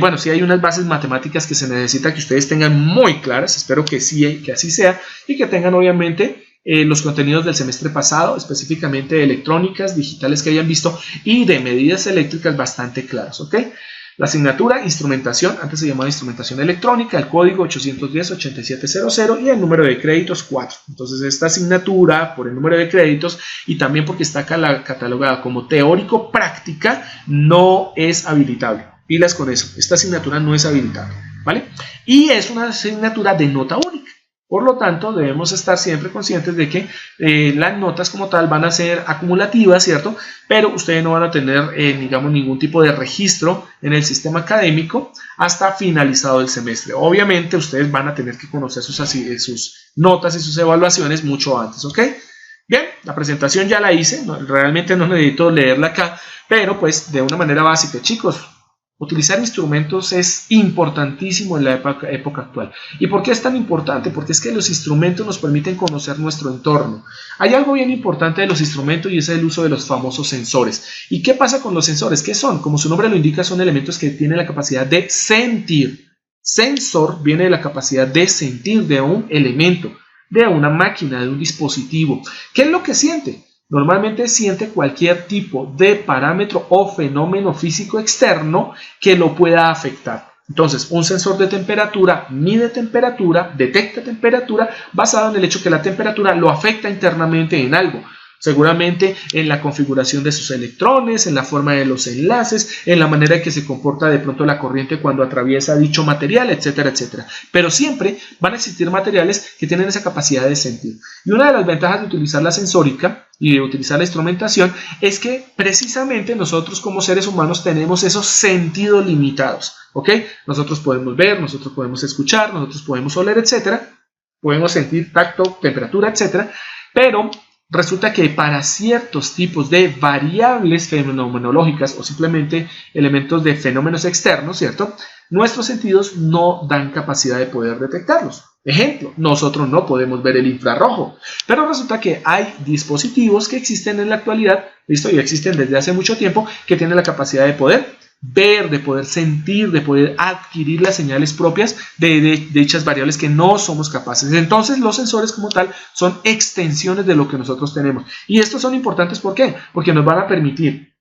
Bueno, sí hay unas bases matemáticas que se necesita que ustedes tengan muy claras. Espero que sí, que así sea, y que tengan obviamente los contenidos del semestre pasado, específicamente de electrónicas, digitales que hayan visto, y de medidas eléctricas bastante claros, ¿ok? La asignatura, instrumentación, antes se llamaba instrumentación electrónica, el código 810-8700 y el número de créditos 4. Entonces esta asignatura, por el número de créditos y también porque está catalogada como teórico práctica, no es habilitable. Pilas con eso, esta asignatura no es habilitable, ¿vale? Y es una asignatura de nota única. Por lo tanto, debemos estar siempre conscientes de que las notas como tal van a ser acumulativas, ¿cierto? Pero ustedes no van a tener, digamos, ningún tipo de registro en el sistema académico hasta finalizado el semestre. Obviamente, ustedes van a tener que conocer sus notas y sus evaluaciones mucho antes, ¿ok? Bien, la presentación ya la hice, realmente no necesito leerla acá, pero pues de una manera básica, chicos. Utilizar instrumentos es importantísimo en la época actual. ¿Y por qué es tan importante? Porque es que los instrumentos nos permiten conocer nuestro entorno. Hay algo bien importante de los instrumentos y es el uso de los famosos sensores. ¿Y qué pasa con los sensores? ¿Qué son? Como su nombre lo indica, son elementos que tienen la capacidad de sentir. Sensor viene de la capacidad de sentir de un elemento, de una máquina, de un dispositivo. ¿Qué es lo que siente? Normalmente siente cualquier tipo de parámetro o fenómeno físico externo que lo pueda afectar. Entonces, un sensor de temperatura mide temperatura, detecta temperatura, basado en el hecho que la temperatura lo afecta internamente en algo. Seguramente en la configuración de sus electrones, en la forma de los enlaces, en la manera en que se comporta de pronto la corriente cuando atraviesa dicho material, etcétera, etcétera. Pero siempre van a existir materiales que tienen esa capacidad de sentir. Y una de las ventajas de utilizar la sensórica y de utilizar la instrumentación es que precisamente nosotros como seres humanos tenemos esos sentidos limitados, ¿ok? Nosotros podemos ver, nosotros podemos escuchar, nosotros podemos oler, etcétera. Podemos sentir tacto, temperatura, etcétera. Pero resulta que para ciertos tipos de variables fenomenológicas o simplemente elementos de fenómenos externos, ¿cierto? Nuestros sentidos no dan capacidad de poder detectarlos. Ejemplo, nosotros no podemos ver el infrarrojo, pero resulta que hay dispositivos que existen en la actualidad, listo, y existen desde hace mucho tiempo, que tienen la capacidad de poder ver, de poder sentir, de poder adquirir las señales propias de dichas variables que no somos capaces. Entonces los sensores como tal son extensiones de lo que nosotros tenemos. Y estos son importantes, ¿por qué? Porque nos van a permitir,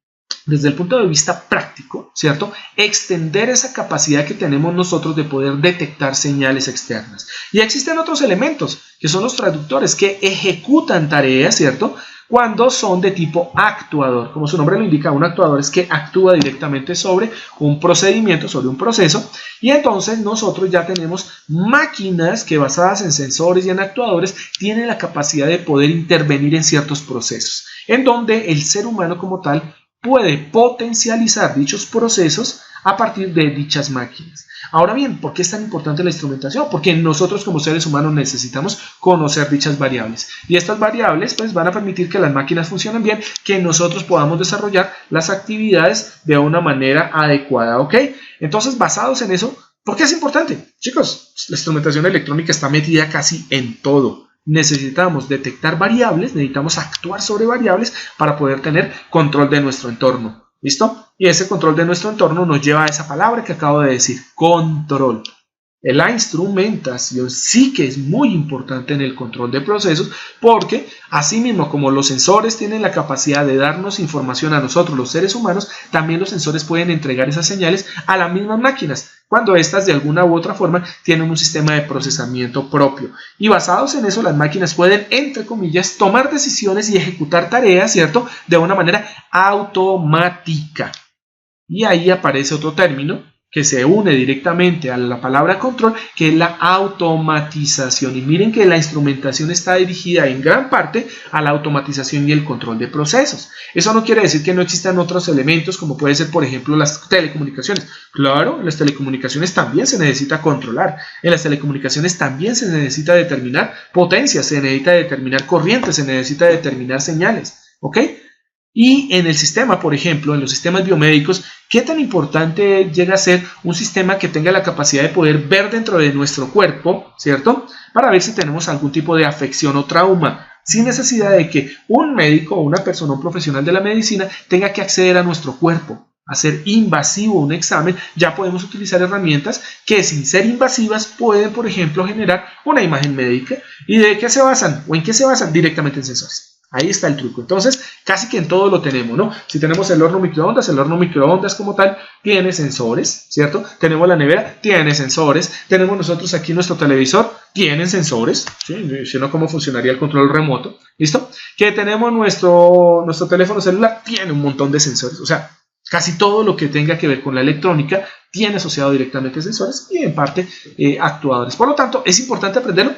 desde el punto de vista práctico, ¿cierto?, extender esa capacidad que tenemos nosotros de poder detectar señales externas. Y existen otros elementos, que son los traductores, que ejecutan tareas, ¿cierto?, cuando son de tipo actuador. Como su nombre lo indica, un actuador es que actúa directamente sobre un procedimiento, sobre un proceso, y entonces nosotros ya tenemos máquinas que basadas en sensores y en actuadores tienen la capacidad de poder intervenir en ciertos procesos, en donde el ser humano como tal puede potencializar dichos procesos a partir de dichas máquinas. Ahora bien, ¿por qué es tan importante la instrumentación? Porque nosotros como seres humanos necesitamos conocer dichas variables. Y estas variables pues van a permitir que las máquinas funcionen bien, que nosotros podamos desarrollar las actividades de una manera adecuada, ¿ok? Entonces, basados en eso, ¿por qué es importante? Chicos, la instrumentación electrónica está metida casi en todo. Necesitamos detectar variables, necesitamos actuar sobre variables para poder tener control de nuestro entorno. ¿Listo? Y ese control de nuestro entorno nos lleva a esa palabra que acabo de decir, control. La instrumentación sí que es muy importante en el control de procesos porque así mismo como los sensores tienen la capacidad de darnos información a nosotros los seres humanos, también los sensores pueden entregar esas señales a las mismas máquinas cuando éstas de alguna u otra forma tienen un sistema de procesamiento propio. Y basados en eso las máquinas pueden, entre comillas, tomar decisiones y ejecutar tareas, ¿cierto? De una manera automática. Y ahí aparece otro término que se une directamente a la palabra control, que es la automatización. Y miren que la instrumentación está dirigida en gran parte a la automatización y el control de procesos. Eso no quiere decir que no existan otros elementos, como puede ser, por ejemplo, las telecomunicaciones. Claro, en las telecomunicaciones también se necesita controlar. En las telecomunicaciones también se necesita determinar potencias, se necesita determinar corrientes, se necesita determinar señales. ¿Ok? Y en el sistema, por ejemplo, en los sistemas biomédicos, ¿qué tan importante llega a ser un sistema que tenga la capacidad de poder ver dentro de nuestro cuerpo, ¿cierto? Para ver si tenemos algún tipo de afección o trauma, sin necesidad de que un médico o una persona, un profesional de la medicina, tenga que acceder a nuestro cuerpo, hacer invasivo un examen. Ya podemos utilizar herramientas que sin ser invasivas pueden, por ejemplo, generar una imagen médica. ¿Y de qué se basan? ¿O en qué se basan? Directamente en sensores. Ahí está el truco. Entonces, casi que en todo lo tenemos, ¿no? Si tenemos el horno microondas como tal tiene sensores, ¿cierto? Tenemos la nevera, tiene sensores. Tenemos nosotros aquí nuestro televisor, tienen sensores, ¿sí? Si no, ¿cómo funcionaría el control remoto? ¿Listo? Que tenemos nuestro teléfono celular, tiene un montón de sensores. O sea, casi todo lo que tenga que ver con la electrónica tiene asociado directamente sensores y en parte actuadores. Por lo tanto, ¿es importante aprenderlo?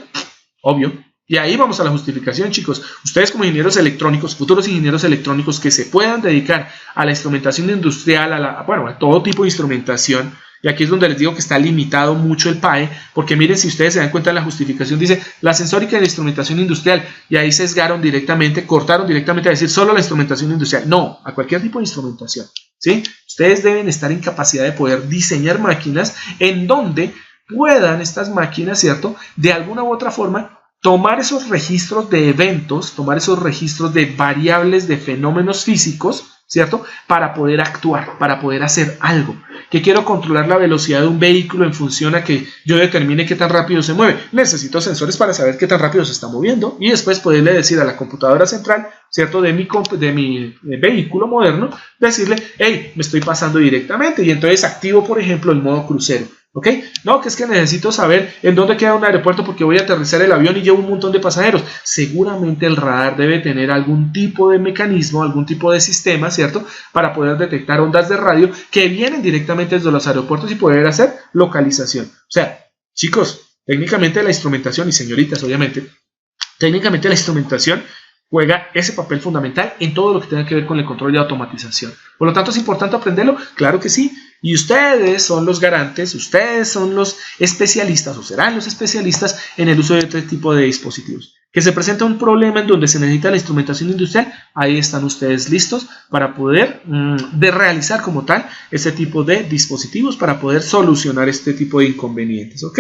Obvio. Y ahí vamos a la justificación, chicos. Ustedes como ingenieros electrónicos, futuros ingenieros electrónicos que se puedan dedicar a la instrumentación industrial, a todo tipo de instrumentación, y aquí es donde les digo que está limitado mucho el PAE, porque miren, si ustedes se dan cuenta de la justificación, dice la sensórica y la instrumentación industrial, y ahí sesgaron directamente, cortaron directamente a decir solo la instrumentación industrial. No, a cualquier tipo de instrumentación, ¿sí? Ustedes deben estar en capacidad de poder diseñar máquinas en donde puedan estas máquinas, ¿cierto?, de alguna u otra forma tomar esos registros de eventos, tomar esos registros de variables, de fenómenos físicos, ¿cierto? Para poder actuar, para poder hacer algo. Que quiero controlar la velocidad de un vehículo en función a que yo determine qué tan rápido se mueve. Necesito sensores para saber qué tan rápido se está moviendo y después poderle decir a la computadora central, ¿cierto? De mi vehículo moderno, decirle, hey, me estoy pasando directamente, y entonces activo, por ejemplo, el modo crucero. ¿Ok? No, que es que necesito saber en dónde queda un aeropuerto porque voy a aterrizar el avión y llevo un montón de pasajeros. Seguramente el radar debe tener algún tipo de mecanismo, algún tipo de sistema, ¿cierto? Para poder detectar ondas de radio que vienen directamente desde los aeropuertos y poder hacer localización. O sea, chicos, técnicamente la instrumentación, y señoritas, obviamente, técnicamente la instrumentación juega ese papel fundamental en todo lo que tenga que ver con el control y automatización. Por lo tanto, ¿es importante aprenderlo? Claro que sí. Y ustedes son los garantes, ustedes son los especialistas o serán los especialistas en el uso de este tipo de dispositivos. Que se presenta un problema en donde se necesita la instrumentación industrial, ahí están ustedes listos para poder realizar como tal este tipo de dispositivos, para poder solucionar este tipo de inconvenientes, ¿ok?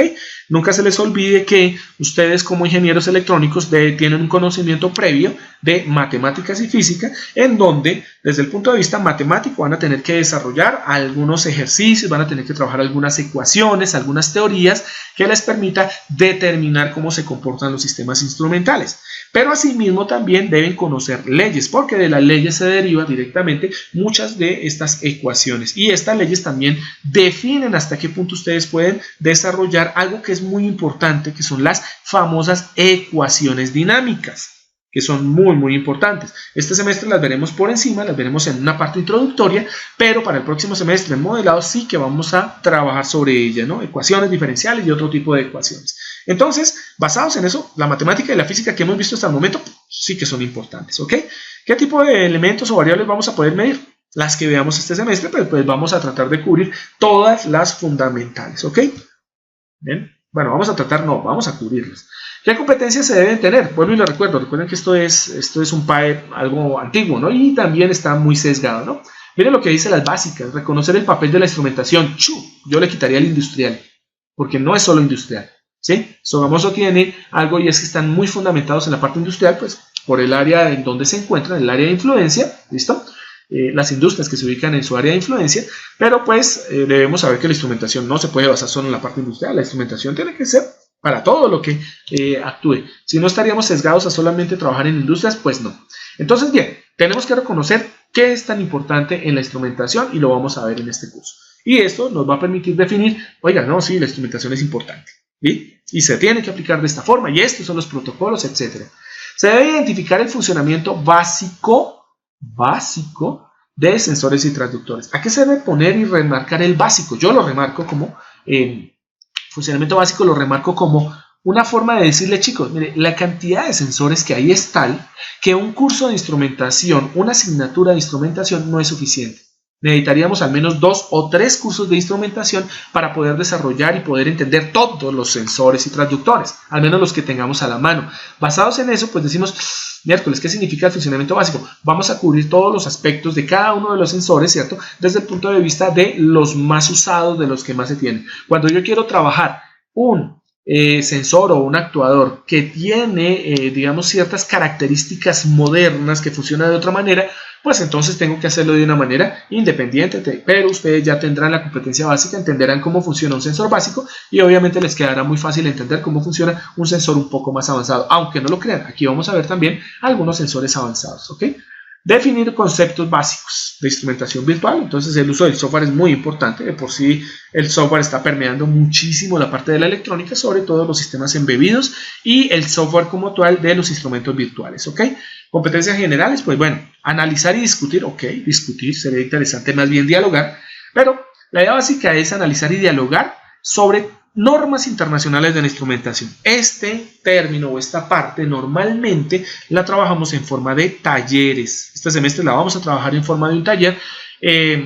Nunca se les olvide que ustedes como ingenieros electrónicos tienen un conocimiento previo de matemáticas y física, en donde desde el punto de vista matemático van a tener que desarrollar algunos ejercicios, van a tener que trabajar algunas ecuaciones, algunas teorías que les permita determinar cómo se comportan los sistemas instrumentales. Pero asimismo también deben conocer leyes, porque de las leyes se derivan directamente muchas de estas ecuaciones, y estas leyes también definen hasta qué punto ustedes pueden desarrollar algo que es muy importante, que son las famosas ecuaciones dinámicas. que son muy importantes. Este semestre las veremos por encima, las veremos en una parte introductoria, pero para el próximo semestre en modelado sí que vamos a trabajar sobre ellas, ¿no? Ecuaciones diferenciales y otro tipo de ecuaciones. Entonces, basados en eso, la matemática y la física que hemos visto hasta el momento sí que son importantes, ¿ok? ¿Qué tipo de elementos o variables vamos a poder medir? Las que veamos este semestre, pues vamos a tratar de cubrir todas las fundamentales, ¿ok? ¿Bien? Bueno, vamos a cubrirlas. ¿Qué competencias se deben tener? Bueno, y les recuerdo, recuerden que esto es un PAE algo antiguo, ¿no? Y también está muy sesgado, ¿no? Miren lo que dice las básicas, reconocer el papel de la instrumentación. Yo le quitaría el industrial, porque no es solo industrial, ¿sí? Sogamoso tiene algo y es que están muy fundamentados en la parte industrial, pues por el área en donde se encuentran, el área de influencia, ¿listo? Las industrias que se ubican en su área de influencia, pero pues debemos saber que la instrumentación no se puede basar solo en la parte industrial, la instrumentación tiene que ser para todo lo que actúe. Si no estaríamos sesgados a solamente trabajar en industrias, pues no. Entonces, bien, tenemos que reconocer qué es tan importante en la instrumentación y lo vamos a ver en este curso. Y esto nos va a permitir definir, oiga, no, sí, la instrumentación es importante, ¿sí? Y se tiene que aplicar de esta forma, y estos son los protocolos, etc. Se debe identificar el funcionamiento básico de sensores y transductores. ¿A qué se debe poner y remarcar el básico? Yo lo remarco como funcionamiento básico, lo remarco como una forma de decirle, chicos, mire, la cantidad de sensores que hay es tal que un curso de instrumentación, una asignatura de instrumentación no es suficiente. Necesitaríamos al menos 2 o 3 cursos de instrumentación para poder desarrollar y poder entender todos los sensores y transductores, al menos los que tengamos a la mano. Basados en eso, pues decimos, miércoles, ¿qué significa el funcionamiento básico? Vamos a cubrir todos los aspectos de cada uno de los sensores, ¿cierto? Desde el punto de vista de los más usados, de los que más se tienen. Cuando yo quiero trabajar un sensor o un actuador que tiene, digamos, ciertas características modernas que funciona de otra manera, pues entonces tengo que hacerlo de una manera independiente, pero ustedes ya tendrán la competencia básica, entenderán cómo funciona un sensor básico y obviamente les quedará muy fácil entender cómo funciona un sensor un poco más avanzado, aunque no lo crean, aquí vamos a ver también algunos sensores avanzados, ¿ok? Definir conceptos básicos de instrumentación virtual. Entonces el uso del software es muy importante. De por sí el software está permeando muchísimo la parte de la electrónica, sobre todo los sistemas embebidos y el software como tal de los instrumentos virtuales, ¿ok? Competencias generales, pues bueno, analizar y discutir, ok, discutir sería interesante, más bien dialogar, pero la idea básica es analizar y dialogar sobre normas internacionales de la instrumentación. Este término o esta parte normalmente la trabajamos en forma de talleres. Este semestre la vamos a trabajar en forma de un taller,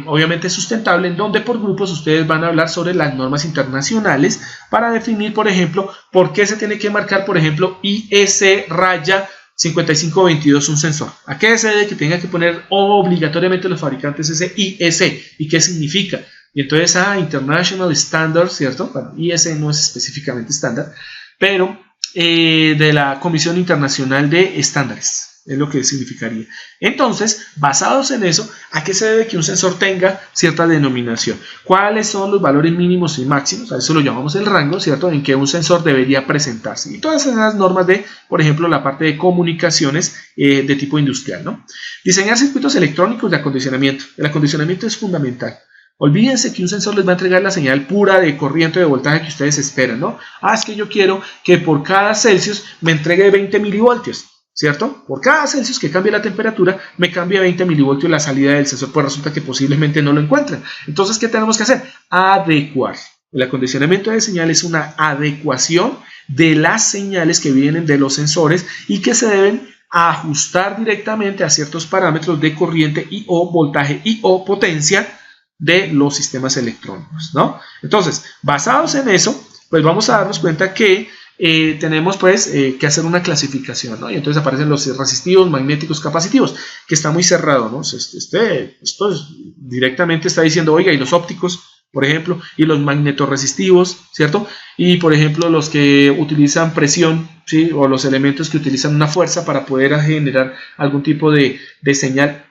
obviamente sustentable, en donde por grupos ustedes van a hablar sobre las normas internacionales para definir, por ejemplo, por qué se tiene que marcar, por ejemplo, IS raya 5522 un sensor. ¿A qué se debe que tenga que poner obligatoriamente los fabricantes ese IS? ¿Y qué significa? Y entonces International Standard, ¿cierto? Bueno, IS no es específicamente estándar, pero de la Comisión Internacional de Estándares, es lo que significaría. Entonces, basados en eso, ¿a qué se debe que un sensor tenga cierta denominación? ¿Cuáles son los valores mínimos y máximos? A eso lo llamamos el rango, ¿cierto? En que un sensor debería presentarse. Y todas esas normas de, por ejemplo, la parte de comunicaciones de tipo industrial, ¿no? Diseñar circuitos electrónicos de acondicionamiento. El acondicionamiento es fundamental. Olvídense que un sensor les va a entregar la señal pura de corriente o de voltaje que ustedes esperan, ¿no? Es que yo quiero que por cada Celsius me entregue 20 milivoltios, ¿cierto? Por cada Celsius que cambie la temperatura, me cambia 20 milivoltios la salida del sensor, pues resulta que posiblemente no lo encuentran. Entonces, ¿qué tenemos que hacer? Adecuar. El acondicionamiento de señal es una adecuación de las señales que vienen de los sensores y que se deben ajustar directamente a ciertos parámetros de corriente y o voltaje y o potencia de los sistemas electrónicos, ¿no? Entonces, basados en eso, pues vamos a darnos cuenta que tenemos pues que hacer una clasificación, ¿no? Y entonces aparecen los resistivos, magnéticos, capacitivos, que está muy cerrado, ¿no? Esto directamente está diciendo, oiga, y los ópticos, por ejemplo, y los magnetoresistivos, ¿cierto? Y por ejemplo los que utilizan presión, ¿sí? O los elementos que utilizan una fuerza para poder generar algún tipo de señal.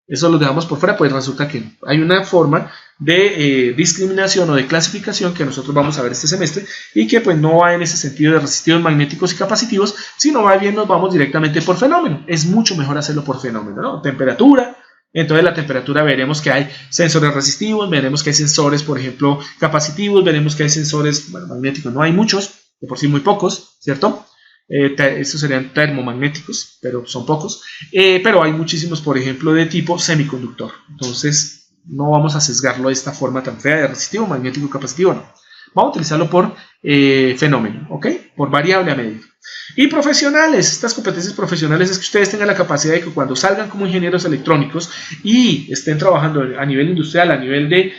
Eso lo dejamos por fuera, pues resulta que hay una forma de discriminación o de clasificación que nosotros vamos a ver este semestre y que pues no va en ese sentido de resistivos, magnéticos y capacitivos, sino va bien, nos vamos directamente por fenómeno. Es mucho mejor hacerlo por fenómeno, ¿no? Temperatura, entonces la temperatura veremos que hay sensores resistivos, veremos que hay sensores, por ejemplo, capacitivos, veremos que hay sensores, bueno, magnéticos no hay muchos, de por sí muy pocos, ¿cierto? Estos serían termomagnéticos, pero son pocos. Pero hay muchísimos, por ejemplo, de tipo semiconductor. Entonces, no vamos a sesgarlo de esta forma tan fea de resistivo, magnético, capacitivo, no. Vamos a utilizarlo por fenómeno, ¿ok? Por variable a medir. Y profesionales, estas competencias profesionales es que ustedes tengan la capacidad de que cuando salgan como ingenieros electrónicos y estén trabajando a nivel industrial, a nivel de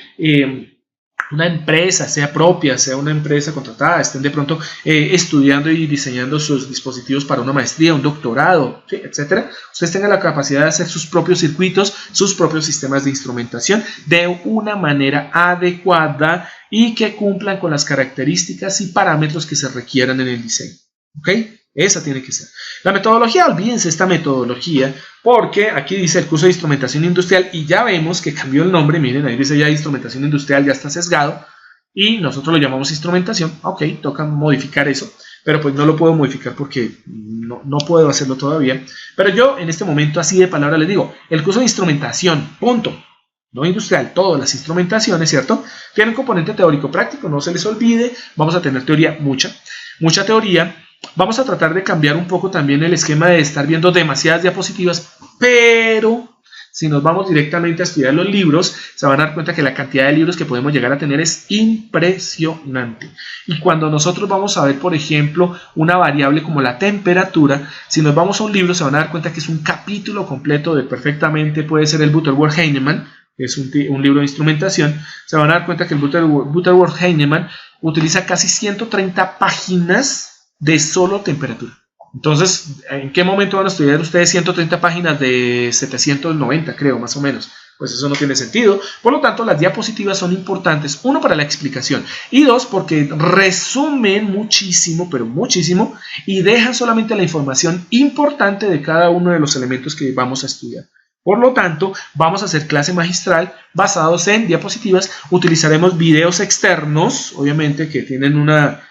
una empresa, sea propia, sea una empresa contratada, estén de pronto estudiando y diseñando sus dispositivos para una maestría, un doctorado, ¿sí? Etcétera. Ustedes tengan la capacidad de hacer sus propios circuitos, sus propios sistemas de instrumentación de una manera adecuada y que cumplan con las características y parámetros que se requieran en el diseño. ¿Ok? Esa tiene que ser. La metodología, olvídense esta metodología, porque aquí dice el curso de instrumentación industrial y ya vemos que cambió el nombre. Miren, ahí dice ya instrumentación industrial, ya está sesgado y nosotros lo llamamos instrumentación. Ok, toca modificar eso, pero pues no lo puedo modificar porque no puedo hacerlo todavía. Pero yo en este momento así de palabra les digo, el curso de instrumentación, punto. No industrial, todas las instrumentaciones, ¿cierto? Tienen componente teórico práctico, no se les olvide. Vamos a tener teoría, mucha teoría. Vamos a tratar de cambiar un poco también el esquema de estar viendo demasiadas diapositivas, pero si nos vamos directamente a estudiar los libros, se van a dar cuenta que la cantidad de libros que podemos llegar a tener es impresionante. Y cuando nosotros vamos a ver, por ejemplo, una variable como la temperatura, si nos vamos a un libro, se van a dar cuenta que es un capítulo completo de perfectamente, puede ser el Butterworth-Heinemann, que es un libro de instrumentación. Se van a dar cuenta que el Butterworth-Heinemann utiliza casi 130 páginas de solo temperatura. Entonces, ¿en qué momento van a estudiar ustedes 130 páginas de 790, creo, más o menos? Pues eso no tiene sentido. Por lo tanto, las diapositivas son importantes. Uno, para la explicación. Y dos, porque resumen muchísimo, pero muchísimo, y dejan solamente la información importante de cada uno de los elementos que vamos a estudiar. Por lo tanto, vamos a hacer clase magistral basados en diapositivas. Utilizaremos videos externos, obviamente, que tienen una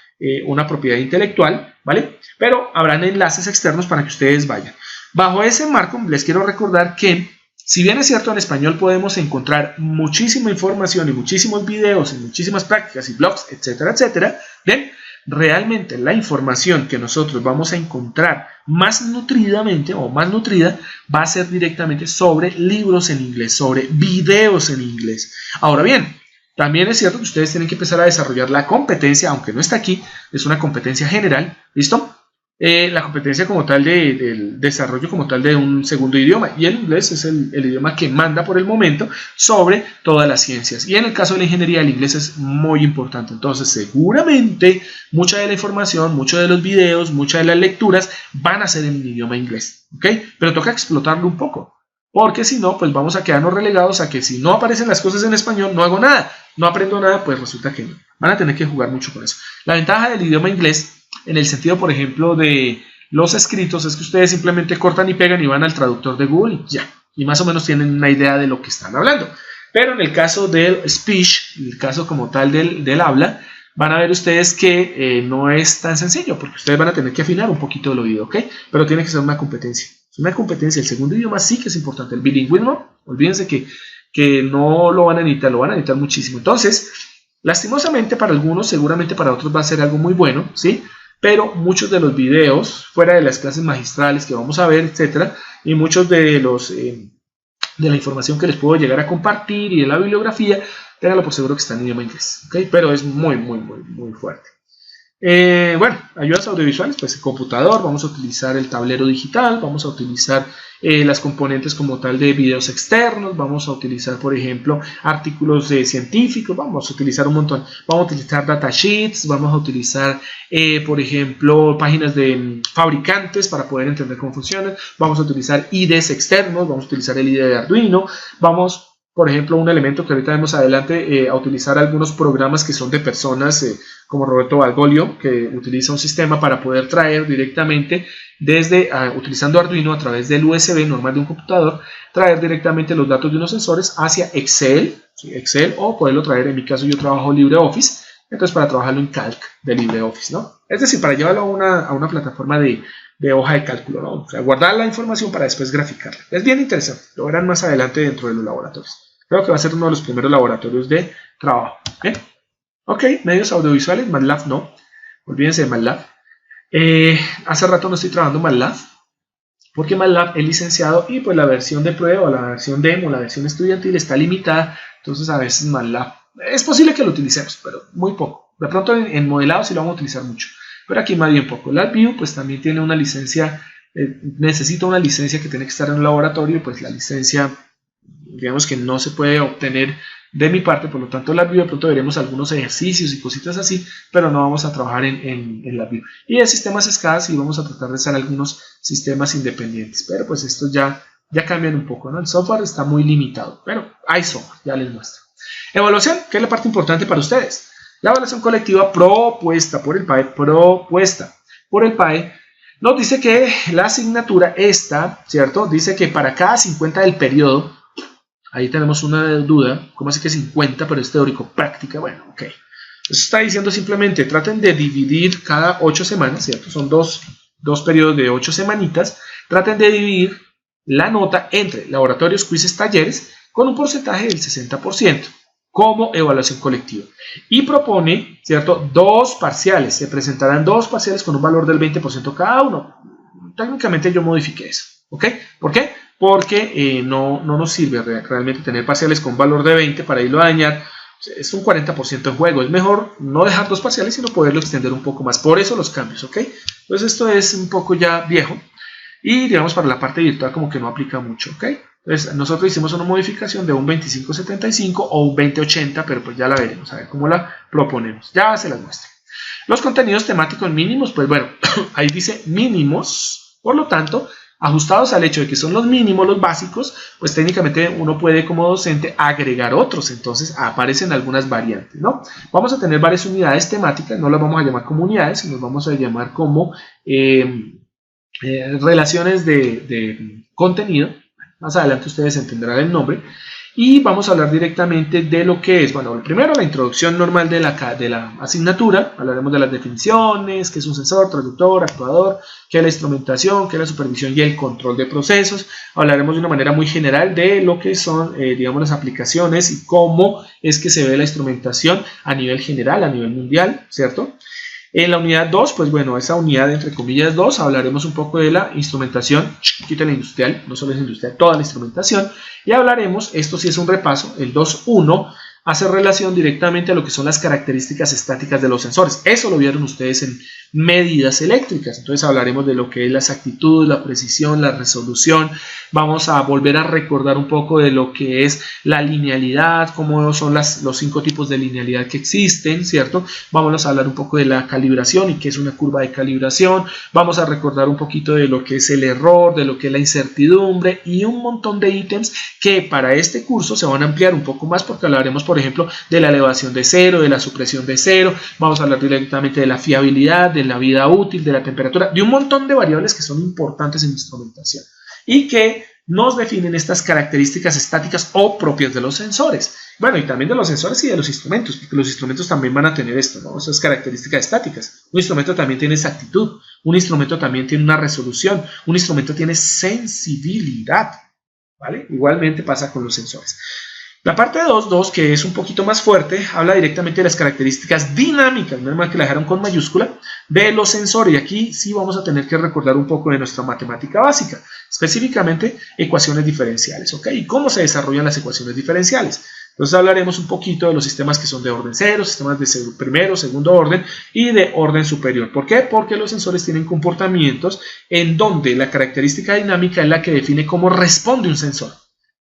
propiedad intelectual, ¿vale? Pero habrán enlaces externos para que ustedes vayan. Bajo ese marco, les quiero recordar que, si bien es cierto, en español podemos encontrar muchísima información y muchísimos videos y muchísimas prácticas y blogs, etcétera, etcétera, ¿bien? Realmente la información que nosotros vamos a encontrar más nutridamente o más nutrida va a ser directamente sobre libros en inglés, sobre videos en inglés. Ahora bien, también es cierto que ustedes tienen que empezar a desarrollar la competencia, aunque no está aquí, es una competencia general, ¿listo? La competencia como tal del desarrollo como tal de un segundo idioma, y el inglés es el idioma que manda por el momento sobre todas las ciencias, y en el caso de la ingeniería el inglés es muy importante. Entonces seguramente mucha de la información, muchos de los videos, muchas de las lecturas van a ser en idioma inglés, ¿ok? Pero toca explotarlo un poco, porque si no, pues vamos a quedarnos relegados a que si no aparecen las cosas en español, no hago nada, no aprendo nada, pues resulta que no. Van a tener que jugar mucho con eso. La ventaja del idioma inglés, en el sentido, por ejemplo, de los escritos, es que ustedes simplemente cortan y pegan y van al traductor de Google y ya. Y más o menos tienen una idea de lo que están hablando. Pero en el caso del speech, en el caso como tal del habla, van a ver ustedes que no es tan sencillo, porque ustedes van a tener que afinar un poquito el oído, ¿ok? Pero tiene que ser una competencia. Es una competencia. El segundo idioma sí que es importante. El bilingüismo, olvídense que no lo van a necesitar muchísimo. Entonces, lastimosamente para algunos, seguramente para otros va a ser algo muy bueno, ¿sí? Pero muchos de los videos, fuera de las clases magistrales que vamos a ver, etcétera, y muchos de la información que les puedo llegar a compartir y de la bibliografía, ténganlo por seguro que está en idioma inglés, ¿ok? Pero es muy fuerte. Bueno, ayudas audiovisuales, pues el computador, vamos a utilizar el tablero digital, vamos a utilizar las componentes como tal de videos externos, vamos a utilizar, por ejemplo, artículos científicos, vamos a utilizar un montón, vamos a utilizar datasheets, vamos a utilizar, por ejemplo, páginas de fabricantes para poder entender cómo funcionan, vamos a utilizar IDEs externos, vamos a utilizar el IDE de Arduino, vamos, por ejemplo, un elemento que ahorita vemos adelante, a utilizar algunos programas que son de personas como Roberto Balgolio, que utiliza un sistema para poder traer directamente utilizando Arduino a través del USB normal de un computador, traer directamente los datos de unos sensores hacia Excel, ¿sí? Excel, o poderlo traer, en mi caso yo trabajo LibreOffice, entonces para trabajarlo en Calc de LibreOffice, ¿no? Es decir, para llevarlo a una plataforma de hoja de cálculo, ¿no? O sea, guardar la información para después graficarla. Es bien interesante, lo verán más adelante dentro de los laboratorios. Creo que va a ser uno de los primeros laboratorios de trabajo. ¿Eh? Ok, medios audiovisuales, MATLAB no, olvídense de MATLAB. Hace rato no estoy trabajando MATLAB, porque MATLAB es licenciado y pues la versión de prueba, la versión demo, la versión estudiantil está limitada, entonces a veces MATLAB es posible que lo utilicemos, pero muy poco. De pronto en modelado sí lo vamos a utilizar mucho, pero aquí más bien poco. LabVIEW pues también tiene una licencia, necesita una licencia que tiene que estar en un laboratorio, pues la licencia digamos que no se puede obtener de mi parte, por lo tanto LabVIEW de pronto veremos algunos ejercicios y cositas así, pero no vamos a trabajar en LabVIEW. Y en sistemas SCADA sí vamos a tratar de hacer algunos sistemas independientes, pero pues estos ya cambian un poco, ¿no? El software está muy limitado, pero hay software, ya les muestro. Evaluación, que es la parte importante para ustedes. La evaluación colectiva propuesta por el PAE, nos dice que la asignatura esta, ¿cierto? Dice que para cada 50 del periodo, ahí tenemos una duda, ¿cómo así que 50? Pero es teórico, práctica, bueno, ok. Eso está diciendo simplemente, traten de dividir cada 8 semanas, ¿cierto? Son dos periodos de 8 semanitas, traten de dividir la nota entre laboratorios, quizzes, talleres, con un porcentaje del 60%. Como evaluación colectiva. Y propone, ¿cierto?, 2 parciales. Se presentarán 2 parciales con un valor del 20% cada uno. Técnicamente yo modifiqué eso. ¿Ok? ¿Por qué? Porque no nos sirve realmente tener parciales con valor de 20 para irlo a dañar. Es un 40% en juego. Es mejor no dejar 2 parciales, sino poderlo extender un poco más. Por eso los cambios. ¿Ok? Entonces esto es un poco ya viejo. Y digamos para la parte virtual como que no aplica mucho. ¿Ok? Entonces nosotros hicimos una modificación de un 2575 o un 2080, pero pues ya la veremos, a ver cómo la proponemos. Ya se las muestro. Los contenidos temáticos mínimos, pues bueno, ahí dice mínimos, por lo tanto, ajustados al hecho de que son los mínimos, los básicos, pues técnicamente uno puede como docente agregar otros, entonces aparecen algunas variantes, ¿no? Vamos a tener varias unidades temáticas, no las vamos a llamar como unidades, sino vamos a llamar como relaciones de contenido. Más adelante ustedes entenderán el nombre. Y vamos a hablar directamente de lo que es, bueno, primero la introducción normal de la asignatura. Hablaremos de las definiciones, qué es un sensor, traductor, actuador, qué es la instrumentación, qué es la supervisión y el control de procesos. Hablaremos de una manera muy general de lo que son, digamos, las aplicaciones y cómo es que se ve la instrumentación a nivel general, a nivel mundial, ¿cierto? En la unidad 2, pues bueno, esa unidad entre comillas 2, hablaremos un poco de la instrumentación, quita la industrial, no solo es industrial, toda la instrumentación, y hablaremos, esto sí es un repaso, el 2.1 hace relación directamente a lo que son las características estáticas de los sensores. Eso lo vieron ustedes en medidas eléctricas. Entonces hablaremos de lo que es la exactitud, la precisión, la resolución. Vamos a volver a recordar un poco de lo que es la linealidad, cómo son los 5 tipos de linealidad que existen, ¿cierto? Vamos a hablar un poco de la calibración y qué es una curva de calibración. Vamos a recordar un poquito de lo que es el error, de lo que es la incertidumbre y un montón de ítems que para este curso se van a ampliar un poco más porque hablaremos, por ejemplo, de la elevación de cero, de la supresión de cero. Vamos a hablar directamente de la fiabilidad, de la vida útil, de la temperatura, de un montón de variables que son importantes en instrumentación y que nos definen estas características estáticas o propias de los sensores. Bueno, y también de los sensores y de los instrumentos, porque los instrumentos también van a tener esto, ¿no? Esas características estáticas. Un instrumento también tiene exactitud, un instrumento también tiene una resolución, un instrumento tiene sensibilidad, ¿vale? Igualmente pasa con los sensores. La parte 2.2, que es un poquito más fuerte, habla directamente de las características dinámicas, menos mal que la dejaron con mayúscula, de los sensores. Y aquí sí vamos a tener que recordar un poco de nuestra matemática básica, específicamente ecuaciones diferenciales, ¿ok? Y cómo se desarrollan las ecuaciones diferenciales. Entonces hablaremos un poquito de los sistemas que son de orden cero, sistemas de primero, segundo orden y de orden superior. ¿Por qué? Porque los sensores tienen comportamientos en donde la característica dinámica es la que define cómo responde un sensor.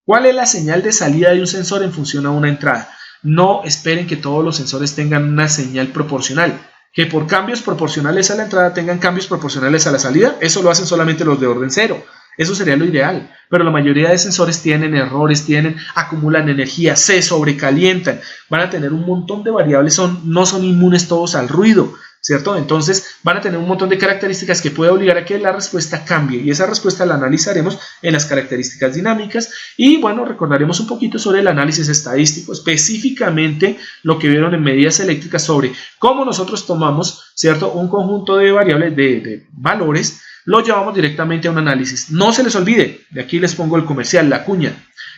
¿Cuál es la señal de salida de un sensor en función a una entrada? No esperen que todos los sensores tengan una señal proporcional. Que por cambios proporcionales a la entrada tengan cambios proporcionales a la salida. Eso lo hacen solamente los de orden cero. Eso sería lo ideal. Pero la mayoría de sensores tienen errores, acumulan energía, se sobrecalientan. Van a tener un montón de variables, no son inmunes todos al ruido, ¿cierto? Entonces van a tener un montón de características que puede obligar a que la respuesta cambie y esa respuesta la analizaremos en las características dinámicas y bueno, recordaremos un poquito sobre el análisis estadístico, específicamente lo que vieron en medidas eléctricas sobre cómo nosotros tomamos, ¿cierto? Un conjunto de variables, de valores, lo llevamos directamente a un análisis. No se les olvide, de aquí les pongo el comercial, la cuña.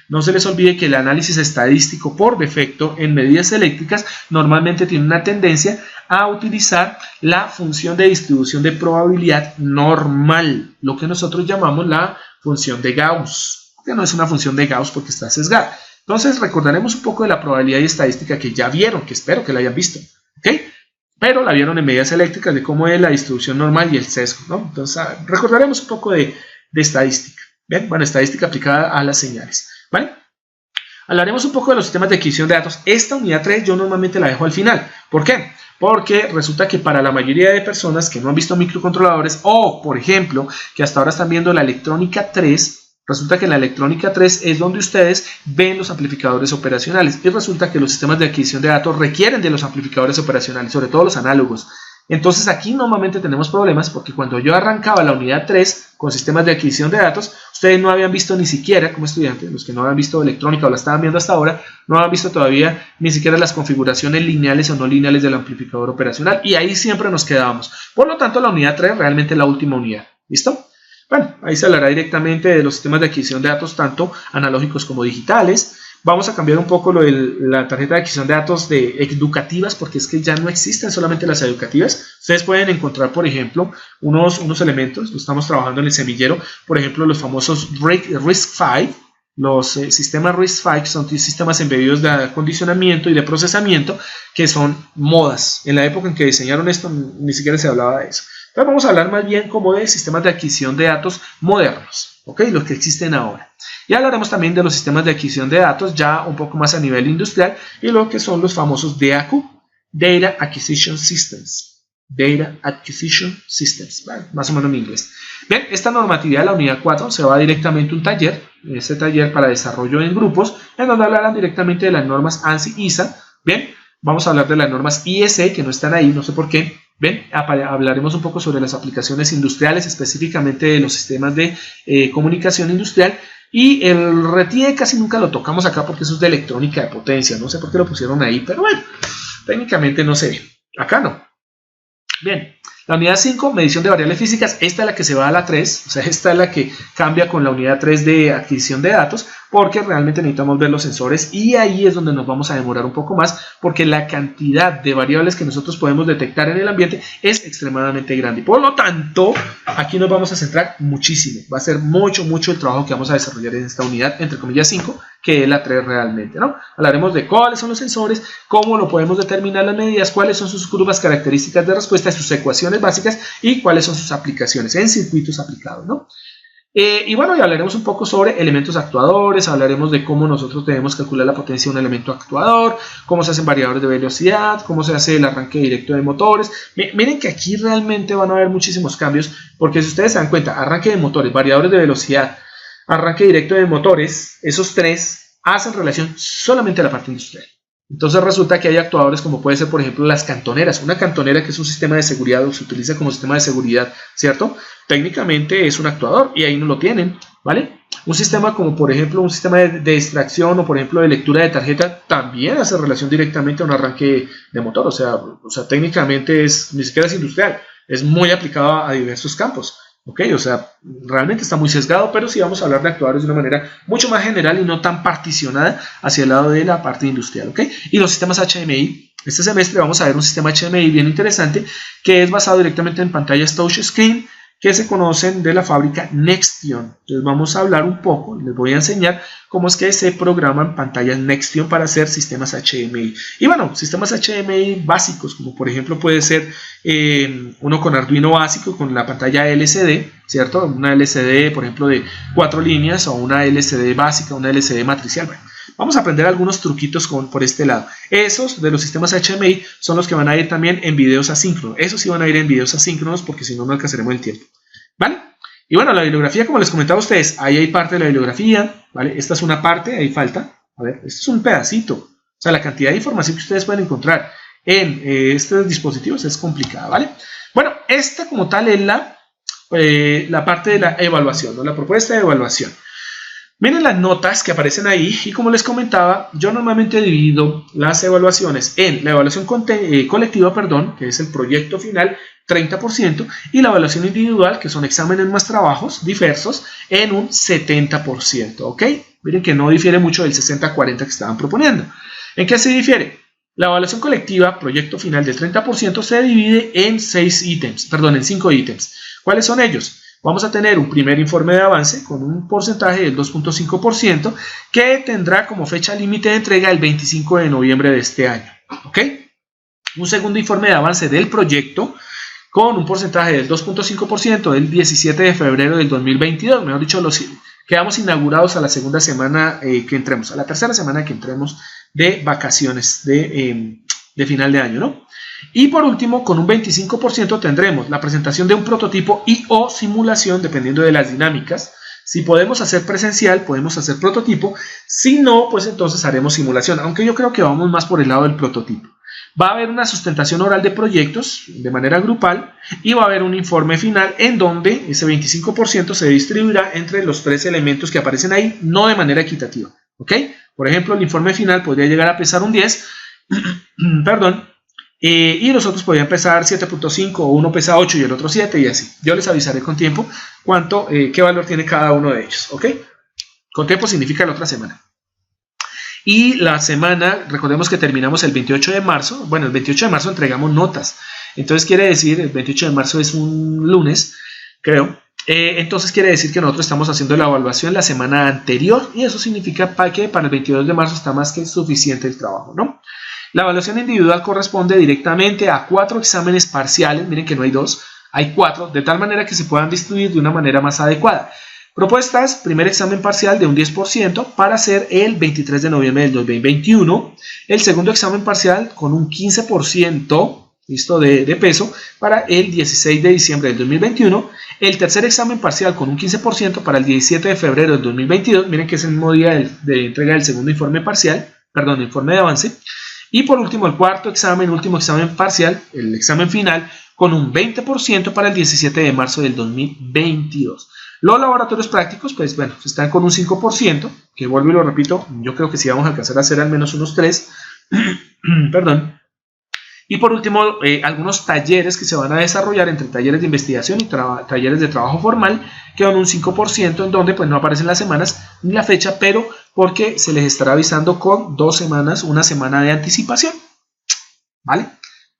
No se les olvide que el análisis estadístico por defecto en medidas eléctricas normalmente tiene una tendencia a utilizar la función de distribución de probabilidad normal, lo que nosotros llamamos la función de Gauss, que no es una función de Gauss porque está sesgada. Entonces recordaremos un poco de la probabilidad y estadística que ya vieron, que espero que la hayan visto, ¿ok? Pero la vieron en medidas eléctricas de cómo es la distribución normal y el sesgo, ¿no? Entonces recordaremos un poco de estadística, ¿bien? Bueno, estadística aplicada a las señales, ¿vale? Hablaremos un poco de los sistemas de adquisición de datos. Esta unidad 3 yo normalmente la dejo al final. ¿Por qué? Porque resulta que para la mayoría de personas que no han visto microcontroladores o, por ejemplo, que hasta ahora están viendo la electrónica 3, resulta que la electrónica 3 es donde ustedes ven los amplificadores operacionales y resulta que los sistemas de adquisición de datos requieren de los amplificadores operacionales, sobre todo los análogos. Entonces aquí normalmente tenemos problemas porque cuando yo arrancaba la unidad 3 con sistemas de adquisición de datos, ustedes no habían visto ni siquiera, como estudiantes, los que no habían visto electrónica o la estaban viendo hasta ahora, no habían visto todavía ni siquiera las configuraciones lineales o no lineales del amplificador operacional y ahí siempre nos quedábamos. Por lo tanto, la unidad 3 realmente es la última unidad. ¿Listo? Bueno, ahí se hablará directamente de los sistemas de adquisición de datos, tanto analógicos como digitales. Vamos a cambiar un poco lo de la tarjeta de adquisición de datos de educativas, porque es que ya no existen solamente las educativas. Ustedes pueden encontrar, por ejemplo, unos elementos, lo estamos trabajando en el semillero, por ejemplo, los famosos RISC-V. Los sistemas RISC-V son sistemas embebidos de acondicionamiento y de procesamiento que son modas. En la época en que diseñaron esto ni siquiera se hablaba de eso. Entonces vamos a hablar más bien como de sistemas de adquisición de datos modernos, ¿ok? Los que existen ahora. Y hablaremos también de los sistemas de adquisición de datos ya un poco más a nivel industrial y lo que son los famosos DAQ, Data Acquisition Systems. Data Acquisition Systems, ¿vale? Más o menos en inglés. Bien, esta normatividad de la unidad 4 se va directamente a un taller, ese taller para desarrollo en grupos, en donde hablarán directamente de las normas ANSI-ISA. Bien, vamos a hablar de las normas IEC, que no están ahí, no sé por qué. Bien, hablaremos un poco sobre las aplicaciones industriales, específicamente de los sistemas de comunicación industrial. Y el RETIE casi nunca lo tocamos acá porque eso es de electrónica de potencia. No sé por qué lo pusieron ahí, pero bueno, técnicamente no se ve. Acá no. Bien, la unidad 5, medición de variables físicas, esta es la que se va a la 3, o sea, esta es la que cambia con la unidad 3 de adquisición de datos, porque realmente necesitamos ver los sensores y ahí es donde nos vamos a demorar un poco más, porque la cantidad de variables que nosotros podemos detectar en el ambiente es extremadamente grande. Por lo tanto, aquí nos vamos a centrar muchísimo, va a ser mucho el trabajo que vamos a desarrollar en esta unidad, entre comillas 5, que es la 3 realmente, ¿no? Hablaremos de cuáles son los sensores, cómo lo podemos determinar las medidas, cuáles son sus curvas características de respuesta, sus ecuaciones básicas y cuáles son sus aplicaciones en circuitos aplicados, ¿no? Y bueno, ya hablaremos un poco sobre elementos actuadores, hablaremos de cómo nosotros debemos calcular la potencia de un elemento actuador, cómo se hacen variadores de velocidad, cómo se hace el arranque directo de motores. Miren que aquí realmente van a haber muchísimos cambios, porque si ustedes se dan cuenta, arranque de motores, variadores de velocidad, arranque directo de motores, esos tres hacen relación solamente a la parte industrial. Entonces resulta que hay actuadores como puede ser, por ejemplo, las cantoneras. Una cantonera, que es un sistema de seguridad o se utiliza como sistema de seguridad, ¿cierto? Técnicamente es un actuador y ahí no lo tienen, ¿vale? Un sistema como, por ejemplo, un sistema de extracción o, por ejemplo, de lectura de tarjeta también hace relación directamente a un arranque de motor. O sea, técnicamente ni siquiera es industrial, es muy aplicado a diversos campos. Ok, o sea, realmente está muy sesgado, pero sí vamos a hablar de actuadores de una manera mucho más general y no tan particionada hacia el lado de la parte industrial, ok. Y los sistemas HMI, este semestre vamos a ver un sistema HMI bien interesante que es basado directamente en pantallas touchscreen que se conocen de la fábrica Nextion. Entonces vamos a hablar un poco, les voy a enseñar cómo es que se programan pantallas Nextion para hacer sistemas HMI. Y bueno, sistemas HMI básicos, como por ejemplo puede ser uno con Arduino básico, con la pantalla LCD, ¿cierto? Una LCD, por ejemplo, de 4 líneas o una LCD básica, una LCD matricial. Bueno, vamos a aprender algunos truquitos por este lado. Esos de los sistemas HMI son los que van a ir también en videos asíncronos. Esos sí van a ir en videos asíncronos porque si no, no alcanzaremos el tiempo. ¿Vale? Y bueno, la bibliografía, como les comentaba a ustedes, ahí hay parte de la bibliografía, ¿vale? Esta es una parte, ahí falta. A ver, esto es un pedacito. O sea, la cantidad de información que ustedes pueden encontrar en estos dispositivos es complicada, ¿vale? Bueno, esta como tal es la parte de la evaluación, ¿no? La propuesta de evaluación. Miren las notas que aparecen ahí y como les comentaba, yo normalmente divido las evaluaciones en la evaluación colectiva, que es el proyecto final, 30%, y la evaluación individual, que son exámenes más trabajos diversos, en un 70%, ¿ok? Miren que no difiere mucho del 60-40 que estaban proponiendo. ¿En qué se difiere? La evaluación colectiva, proyecto final del 30%, se divide en 5 ítems. ¿Cuáles son ellos? Vamos a tener un primer informe de avance con un porcentaje del 2.5% que tendrá como fecha límite de entrega el 25 de noviembre de este año. ¿Ok? Un segundo informe de avance del proyecto con un porcentaje del 2.5% el 17 de febrero del 2022. Mejor dicho, quedamos inaugurados a la segunda semana que entremos, a la tercera semana que entremos de vacaciones de final de año, ¿no? Y por último, con un 25% tendremos la presentación de un prototipo y o simulación, dependiendo de las dinámicas. Si podemos hacer presencial, podemos hacer prototipo. Si no, pues entonces haremos simulación, aunque yo creo que vamos más por el lado del prototipo. Va a haber una sustentación oral de proyectos de manera grupal y va a haber un informe final en donde ese 25% se distribuirá entre los 3 elementos que aparecen ahí, no de manera equitativa. ¿Ok? Por ejemplo, el informe final podría llegar a pesar un 10, perdón, y los otros podrían pesar 7.5 o uno pesa 8 y el otro 7 y así. Yo les avisaré con tiempo qué valor tiene cada uno de ellos. ¿Ok? Con tiempo significa la otra semana. Y la semana, recordemos que terminamos el 28 de marzo. Bueno, el 28 de marzo entregamos notas. Entonces quiere decir, el 28 de marzo es un lunes, creo. Entonces quiere decir que nosotros estamos haciendo la evaluación la semana anterior. Y eso significa que para el 22 de marzo está más que suficiente el trabajo, ¿no? La evaluación individual corresponde directamente a 4 exámenes parciales. Miren que no hay 2, hay 4. De tal manera que se puedan distribuir de una manera más adecuada. Propuestas, primer examen parcial de un 10% para hacer el 23 de noviembre del 2021. El segundo examen parcial con un 15%, ¿listo? de peso para el 16 de diciembre del 2021. El tercer examen parcial con un 15% para el 17 de febrero del 2022. Miren que es el mismo día de entrega del segundo informe parcial, perdón, informe de avance. Y por último, el cuarto examen, último examen parcial, el examen final, con un 20% para el 17 de marzo del 2022. Los laboratorios prácticos, pues bueno, están con un 5%, que vuelvo y lo repito, yo creo que sí vamos a alcanzar a hacer al menos unos 3, perdón. Y por último, algunos talleres que se van a desarrollar entre talleres de investigación y talleres de trabajo formal, que van un 5%, en donde pues no aparecen las semanas ni la fecha, pero porque se les estará avisando con 2 semanas, una semana de anticipación, ¿vale?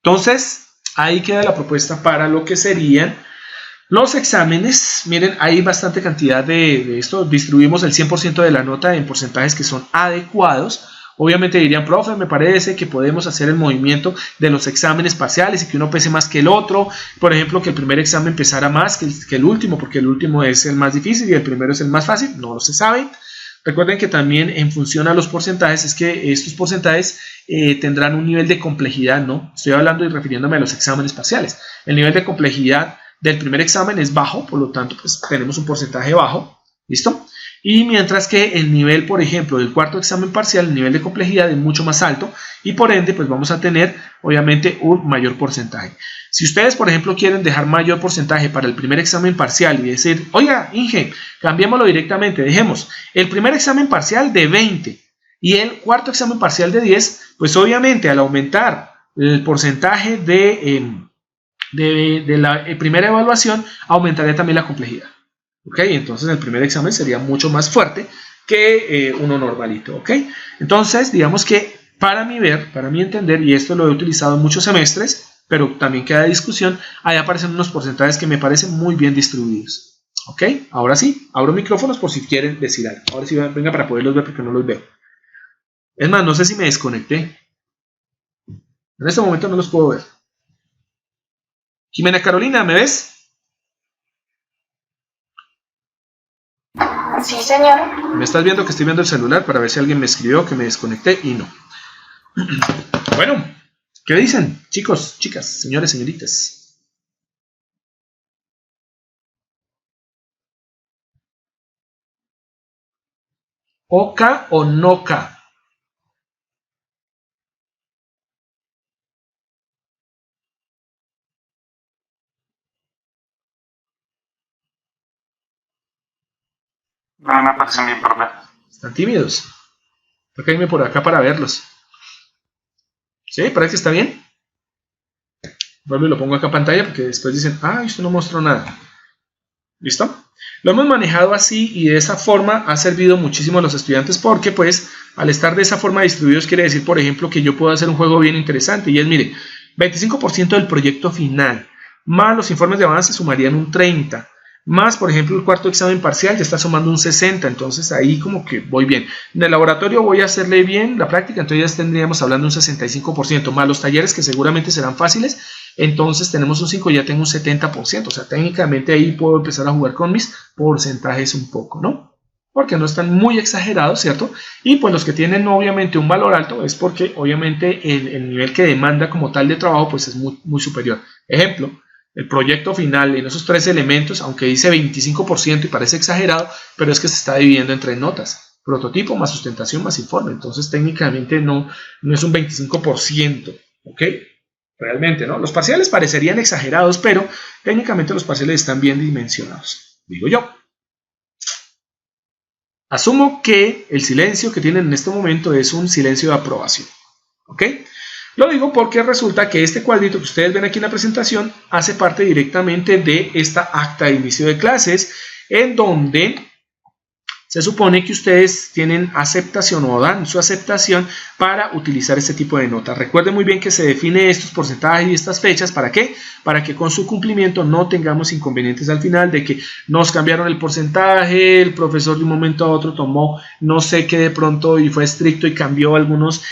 Entonces, ahí queda la propuesta para lo que serían los exámenes. Miren, hay bastante cantidad de esto. Distribuimos el 100% de la nota en porcentajes que son adecuados. Obviamente dirían, profe, me parece que podemos hacer el movimiento de los exámenes parciales y que uno pese más que el otro. Por ejemplo, que el primer examen pesara más que el último, porque el último es el más difícil y el primero es el más fácil. No lo se sabe. Recuerden que también en función a los porcentajes es que estos porcentajes tendrán un nivel de complejidad, ¿no? Estoy hablando y refiriéndome a los exámenes parciales. El nivel de complejidad del primer examen es bajo, por lo tanto pues tenemos un porcentaje bajo, ¿listo? Y mientras que el nivel, por ejemplo, del cuarto examen parcial, el nivel de complejidad es mucho más alto y por ende pues vamos a tener obviamente un mayor porcentaje. Si ustedes, por ejemplo, quieren dejar mayor porcentaje para el primer examen parcial y decir, oiga, Inge, cambiémoslo directamente, dejemos el primer examen parcial de 20 y el cuarto examen parcial de 10, pues obviamente al aumentar el porcentaje de la primera evaluación, aumentaría también la complejidad. ¿Ok? Entonces el primer examen sería mucho más fuerte que uno normalito. ¿Ok? Entonces, digamos que para mi entender, y esto lo he utilizado en muchos semestres, pero también queda de discusión, ahí aparecen unos porcentajes que me parecen muy bien distribuidos. ¿Ok? Ahora sí, abro micrófonos por si quieren decir algo. Ahora sí, venga para poderlos ver porque no los veo. Es más, no sé si me desconecté. En este momento no los puedo ver. Jimena Carolina, ¿me ves? Sí, señor. Me estás viendo que estoy viendo el celular para ver si alguien me escribió que me desconecté y no. Bueno, ¿qué dicen, chicos, chicas, señores, señoritas? ¿Oca o noca? No me parecen bien, profe. ¿Están tímidos? Tóquenme por acá para verlos. ¿Sí? ¿Parece que está bien? Vuelvo y lo pongo acá en pantalla porque después dicen, ah, esto no mostró nada. ¿Listo? Lo hemos manejado así y de esa forma ha servido muchísimo a los estudiantes porque pues al estar de esa forma distribuidos quiere decir, por ejemplo, que yo puedo hacer un juego bien interesante y es, mire, 25% del proyecto final, más los informes de avance sumarían un 30%, más, por ejemplo, el cuarto examen parcial ya está sumando un 60%, entonces ahí como que voy bien. En el laboratorio voy a hacerle bien la práctica, entonces ya tendríamos hablando un 65%, más los talleres que seguramente serán fáciles, entonces tenemos un 5% y ya tengo un 70%, o sea, técnicamente ahí puedo empezar a jugar con mis porcentajes un poco, ¿no? Porque no están muy exagerados, ¿cierto? Y pues los que tienen obviamente un valor alto es porque obviamente el nivel que demanda como tal de trabajo pues es muy superior. Ejemplo, el proyecto final en esos 3 elementos, aunque dice 25% y parece exagerado, pero es que se está dividiendo en 3 notas. Prototipo más sustentación más informe. Entonces técnicamente no es un 25%, ¿ok? Realmente, ¿no? Los parciales parecerían exagerados, pero técnicamente los parciales están bien dimensionados, digo yo. Asumo que el silencio que tienen en este momento es un silencio de aprobación, ¿ok? Lo digo porque resulta que este cuadrito que ustedes ven aquí en la presentación hace parte directamente de esta acta de inicio de clases, en donde se supone que ustedes tienen aceptación o dan su aceptación para utilizar este tipo de notas. Recuerden muy bien que se define estos porcentajes y estas fechas, ¿para qué? Para que con su cumplimiento no tengamos inconvenientes al final de que nos cambiaron el porcentaje, el profesor de un momento a otro tomó no sé qué de pronto y fue estricto y cambió algunos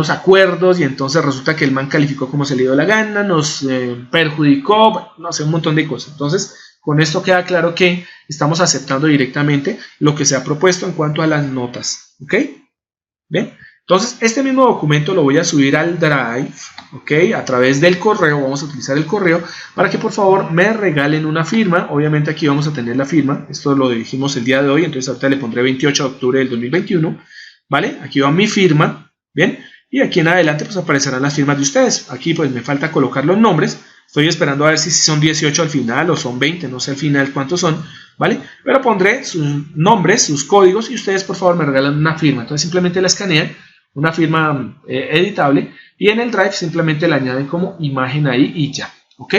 acuerdos y entonces resulta que el man calificó como se le dio la gana, nos perjudicó, bueno, no sé, un montón de cosas. Entonces, con esto queda claro que estamos aceptando directamente lo que se ha propuesto en cuanto a las notas, ¿ok? ¿Bien? Entonces, este mismo documento lo voy a subir al Drive, ¿ok? A través del correo, vamos a utilizar el correo para que por favor me regalen una firma. Obviamente aquí vamos a tener la firma, esto lo dirigimos el día de hoy, entonces ahorita le pondré 28 de octubre del 2021, ¿vale? Aquí va mi firma, ¿bien? Y aquí en adelante pues aparecerán las firmas de ustedes. Aquí pues me falta colocar los nombres. Estoy esperando a ver si son 18 al final o son 20, no sé al final cuántos son, ¿vale? Pero pondré sus nombres, sus códigos y ustedes por favor me regalan una firma. Entonces simplemente la escanean, una firma editable y en el Drive simplemente la añaden como imagen ahí y ya, ¿ok?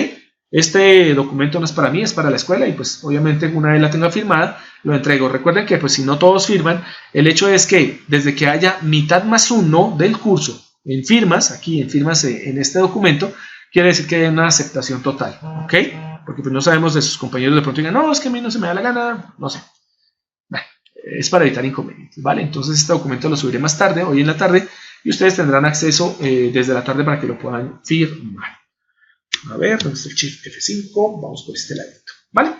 Este documento no es para mí, es para la escuela y pues obviamente una vez la tenga firmada lo entrego. Recuerden que pues si no todos firman, el hecho es que desde que haya mitad más uno del curso en firmas, aquí en firmas en este documento, quiere decir que hay una aceptación total, ¿ok? Porque pues no sabemos de sus compañeros de pronto digan, no, es que a mí no se me da la gana, no sé. Bueno, es para evitar inconvenientes, ¿vale? Entonces este documento lo subiré más tarde, hoy en la tarde, y ustedes tendrán acceso desde la tarde para que lo puedan firmar. A ver, ¿dónde está el Shift F5? Vamos por este ladito, ¿vale?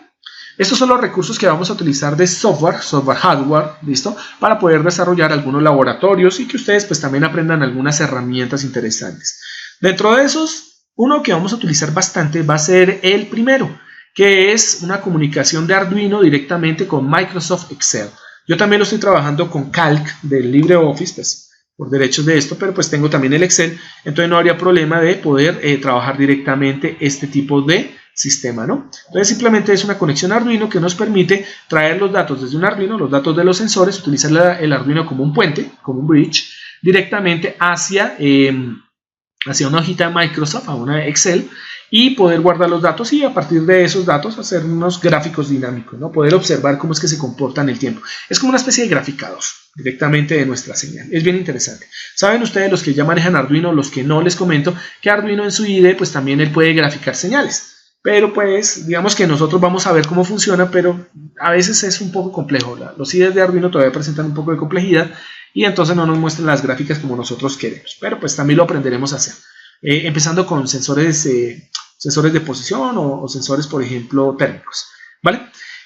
Estos son los recursos que vamos a utilizar de software, hardware, ¿listo? Para poder desarrollar algunos laboratorios y que ustedes pues también aprendan algunas herramientas interesantes. Dentro de esos, uno que vamos a utilizar bastante va a ser el primero, que es una comunicación de Arduino directamente con Microsoft Excel. Yo también lo estoy trabajando con Calc del LibreOffice, pues, por derechos de esto, pero pues tengo también el Excel, entonces no habría problema de poder trabajar directamente este tipo de sistema, ¿no? Entonces simplemente es una conexión Arduino que nos permite traer los datos desde un Arduino, los datos de los sensores, utilizar el Arduino como un puente, como un bridge, directamente hacia una hojita de Microsoft, a una Excel, y poder guardar los datos y a partir de esos datos hacer unos gráficos dinámicos, ¿no? Poder observar cómo es que se comporta en el tiempo. Es como una especie de graficados directamente de nuestra señal. Es bien interesante. Saben ustedes, los que ya manejan Arduino, los que no, les comento que Arduino en su IDE pues también él puede graficar señales. Pero pues digamos que nosotros vamos a ver cómo funciona, pero a veces es un poco complejo. Los IDEs de Arduino todavía presentan un poco de complejidad y entonces no nos muestran las gráficas como nosotros queremos. Pero pues también lo aprenderemos a hacer. Empezando con sensores de posición o sensores, por ejemplo, térmicos, ¿vale?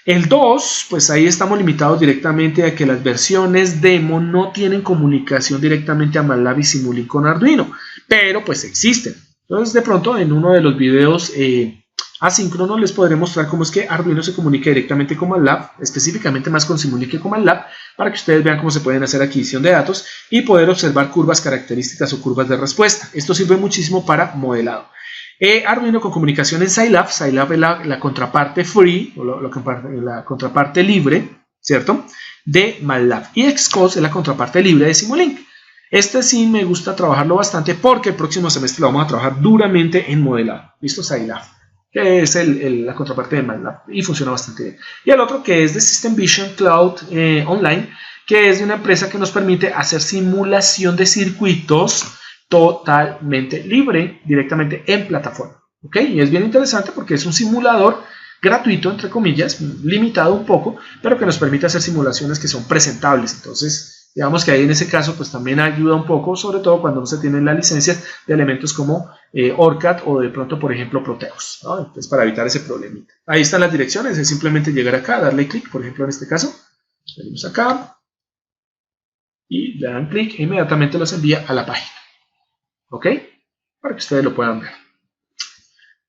El 2, pues ahí estamos limitados directamente a que las versiones demo no tienen comunicación directamente a MATLAB y Simulink con Arduino, pero pues existen. Entonces de pronto en uno de los videos asíncronos les podré mostrar cómo es que Arduino se comunica directamente con MATLAB, específicamente más con Simulink que con MATLAB, para que ustedes vean cómo se pueden hacer adquisición de datos y poder observar curvas características o curvas de respuesta. Esto sirve muchísimo para modelado. Arduino con comunicación en Scilab. Scilab es la contraparte free, o la contraparte libre, ¿cierto? De MATLAB. Y Xcode es la contraparte libre de Simulink. Este sí me gusta trabajarlo bastante porque el próximo semestre lo vamos a trabajar duramente en modelado. ¿Listo? Scilab. que es la contraparte de MATLAB, y funciona bastante bien. Y el otro que es de System Vision Cloud Online, que es de una empresa que nos permite hacer simulación de circuitos totalmente libre, directamente en plataforma. ¿Ok? Y es bien interesante porque es un simulador gratuito, entre comillas, limitado un poco, pero que nos permite hacer simulaciones que son presentables. Entonces, digamos que ahí en ese caso, pues también ayuda un poco, sobre todo cuando no se tienen las licencias de elementos como ORCAD o de pronto, por ejemplo, Proteus, ¿no? Entonces, para evitar ese problemita. Ahí están las direcciones, es simplemente llegar acá, darle clic, por ejemplo, en este caso, venimos acá y le dan clic e inmediatamente los envía a la página. ¿Ok? Para que ustedes lo puedan ver.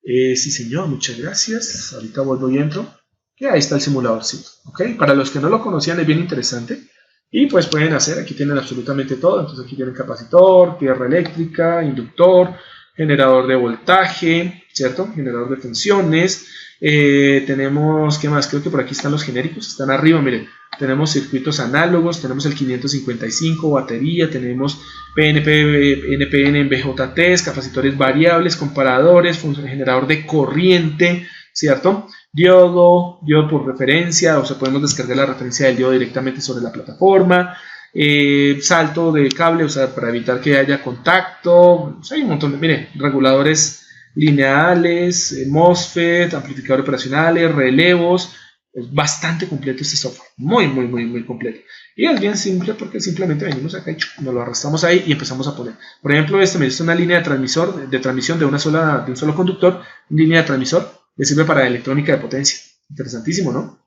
Sí, señor, muchas gracias. Ahorita vuelvo y entro. Y ahí está el simulador, sí. ¿Ok? Para los que no lo conocían es bien interesante. Y pues pueden hacer, aquí tienen absolutamente todo. Entonces aquí tienen capacitor, tierra eléctrica, inductor, generador de voltaje, ¿cierto? Generador de tensiones. Tenemos, ¿qué más? Creo que por aquí están los genéricos, están arriba, miren. Tenemos circuitos análogos, tenemos el 555, batería, tenemos PNP, NPN, BJTs, capacitores variables, comparadores, generador de corriente, ¿cierto? Diodo por referencia, o sea, podemos descargar la referencia del diodo directamente sobre la plataforma, salto de cable, o sea, para evitar que haya contacto, o sea, hay un montón de, miren, reguladores lineales, MOSFET, amplificadores operacionales, relevos. Es bastante completo este software, muy completo. Y es bien simple porque simplemente venimos acá y nos lo arrastramos ahí y empezamos a poner. Por ejemplo, este me dice una línea de transmisión de un solo conductor, línea de transmisor, que sirve para electrónica de potencia. Interesantísimo, ¿no? O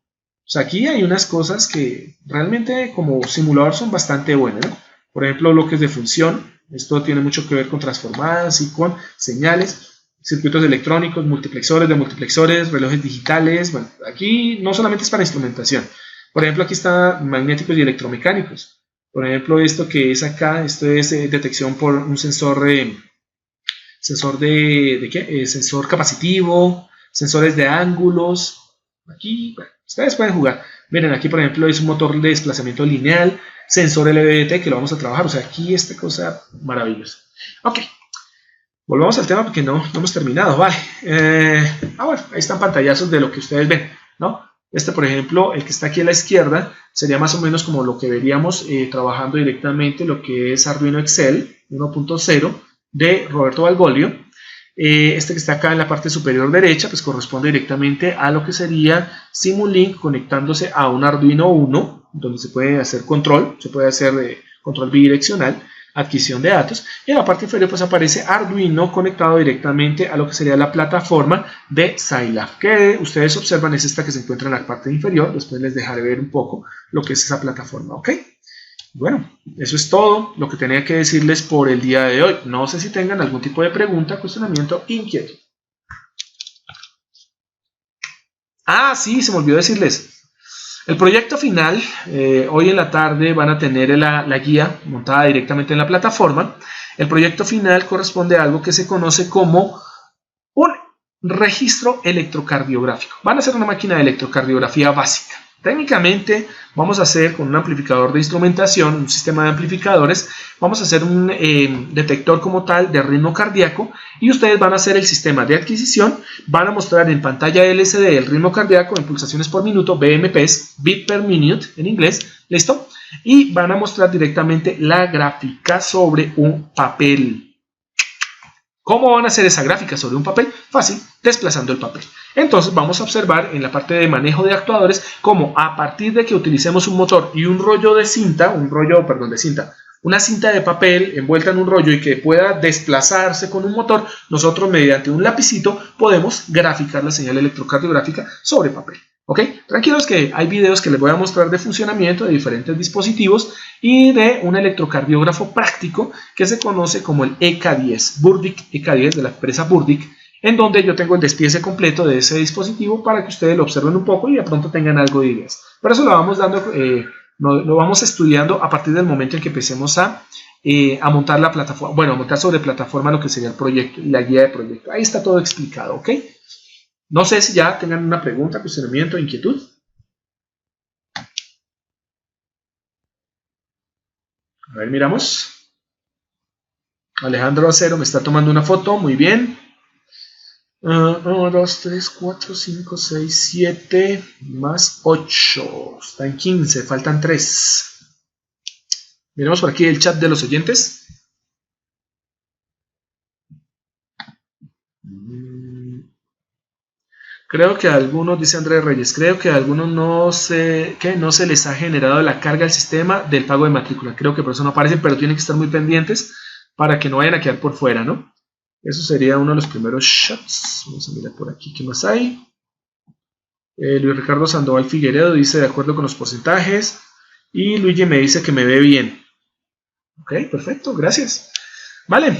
sea, aquí hay unas cosas que realmente como simulador son bastante buenas, ¿no? Por ejemplo, bloques de función. Esto tiene mucho que ver con transformadas y con señales. Circuitos electrónicos, multiplexores de multiplexores, relojes digitales. Bueno, aquí no solamente es para instrumentación. Por ejemplo, aquí está magnéticos y electromecánicos. Por ejemplo, esto que es acá, esto es detección por un sensor ¿de qué? Sensor capacitivo, sensores de ángulos. Aquí, bueno, ustedes pueden jugar. Miren, aquí por ejemplo es un motor de desplazamiento lineal, sensor LVDT que lo vamos a trabajar. O sea, aquí esta cosa maravillosa. Ok. Volvamos al tema porque no hemos terminado, vale. Bueno, ahí están pantallazos de lo que ustedes ven, ¿no? Este, por ejemplo, el que está aquí a la izquierda, sería más o menos como lo que veríamos trabajando directamente lo que es Arduino Excel 1.0 de Roberto Balbolio. Este que está acá en la parte superior derecha, pues corresponde directamente a lo que sería Simulink conectándose a un Arduino 1, donde se puede hacer control, se puede hacer control bidireccional, adquisición de datos, y en la parte inferior pues aparece Arduino conectado directamente a lo que sería la plataforma de Scilab, que ustedes observan es esta que se encuentra en la parte inferior. Después les dejaré ver un poco lo que es esa plataforma, ¿ok? Bueno, eso es todo lo que tenía que decirles por el día de hoy. No sé si tengan algún tipo de pregunta, cuestionamiento, inquietud. Ah, sí, se me olvidó decirles. El proyecto final, hoy en la tarde van a tener la guía montada directamente en la plataforma. El proyecto final corresponde a algo que se conoce como un registro electrocardiográfico. Van a hacer una máquina de electrocardiografía básica. Técnicamente vamos a hacer con un amplificador de instrumentación, un sistema de amplificadores, vamos a hacer un detector como tal de ritmo cardíaco y ustedes van a hacer el sistema de adquisición, van a mostrar en pantalla LCD el ritmo cardíaco en pulsaciones por minuto, BMPs, beat per minute en inglés, ¿listo? Y van a mostrar directamente la gráfica sobre un papel. ¿Cómo van a hacer esa gráfica sobre un papel? Fácil, desplazando el papel. Entonces vamos a observar en la parte de manejo de actuadores cómo a partir de que utilicemos un motor y un rollo de cinta, una cinta de papel envuelta en un rollo y que pueda desplazarse con un motor, nosotros mediante un lapicito podemos graficar la señal electrocardiográfica sobre papel. ¿Ok? Tranquilos que hay videos que les voy a mostrar de funcionamiento de diferentes dispositivos y de un electrocardiógrafo práctico que se conoce como el EK10, Burdick EK10 de la empresa Burdick, en donde yo tengo el despiece completo de ese dispositivo para que ustedes lo observen un poco y de pronto tengan algo de ideas. Por eso lo vamos dando, lo vamos estudiando a partir del momento en que empecemos a montar la plataforma, bueno, a montar sobre plataforma lo que sería el proyecto y la guía de proyecto. Ahí está todo explicado, ¿ok? No sé si ya tengan una pregunta, cuestionamiento, inquietud. A ver, miramos. Alejandro Acero me está tomando una foto, muy bien. 1, 2, 3, 4, 5, 6, 7 más 8. Está en 15, faltan 3. Miremos por aquí el chat de los oyentes. Creo que a algunos, dice Andrés Reyes, creo que a algunos no se les ha generado la carga al sistema del pago de matrícula. Creo que por eso no aparecen, pero tienen que estar muy pendientes para que no vayan a quedar por fuera, ¿no? Eso sería uno de los primeros chats. Vamos a mirar por aquí qué más hay. Luis Ricardo Sandoval Figueredo dice de acuerdo con los porcentajes. Y Luigi me dice que me ve bien. Ok, perfecto, gracias. Vale.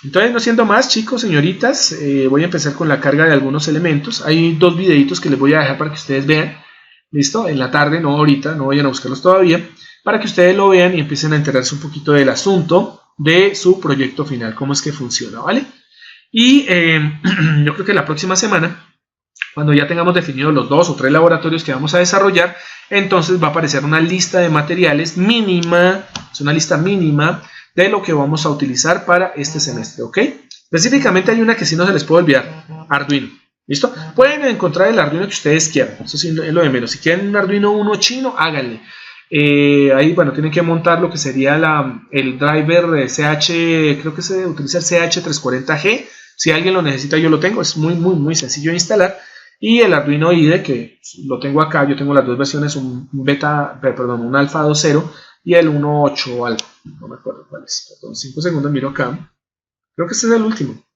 Entonces, no siendo más, chicos, señoritas, voy a empezar con la carga de algunos elementos. Hay 2 videitos que les voy a dejar para que ustedes vean. ¿Listo? En la tarde, no ahorita, no vayan a buscarlos todavía. Para que ustedes lo vean y empiecen a enterarse un poquito del asunto de su proyecto final, cómo es que funciona, ¿vale? Y yo creo que la próxima semana, cuando ya tengamos definidos los 2 o 3 laboratorios que vamos a desarrollar, entonces va a aparecer una lista de materiales mínima, es una lista mínima de lo que vamos a utilizar para este semestre, ¿ok? Específicamente hay una que sí no se les puede olvidar, Arduino, ¿listo? Pueden encontrar el Arduino que ustedes quieran, eso sí es lo de menos. Si quieren un Arduino 1 chino, háganle. Ahí, bueno, tienen que montar lo que sería el driver CH, creo que se utiliza el CH340G. Si alguien lo necesita, yo lo tengo, es muy sencillo de instalar. Y el Arduino IDE, que lo tengo acá, yo tengo las 2 versiones, un alfa 2.0 y el 1.8 algo, no me acuerdo cuál es, perdón, 5 segundos, miro acá, creo que este es el último,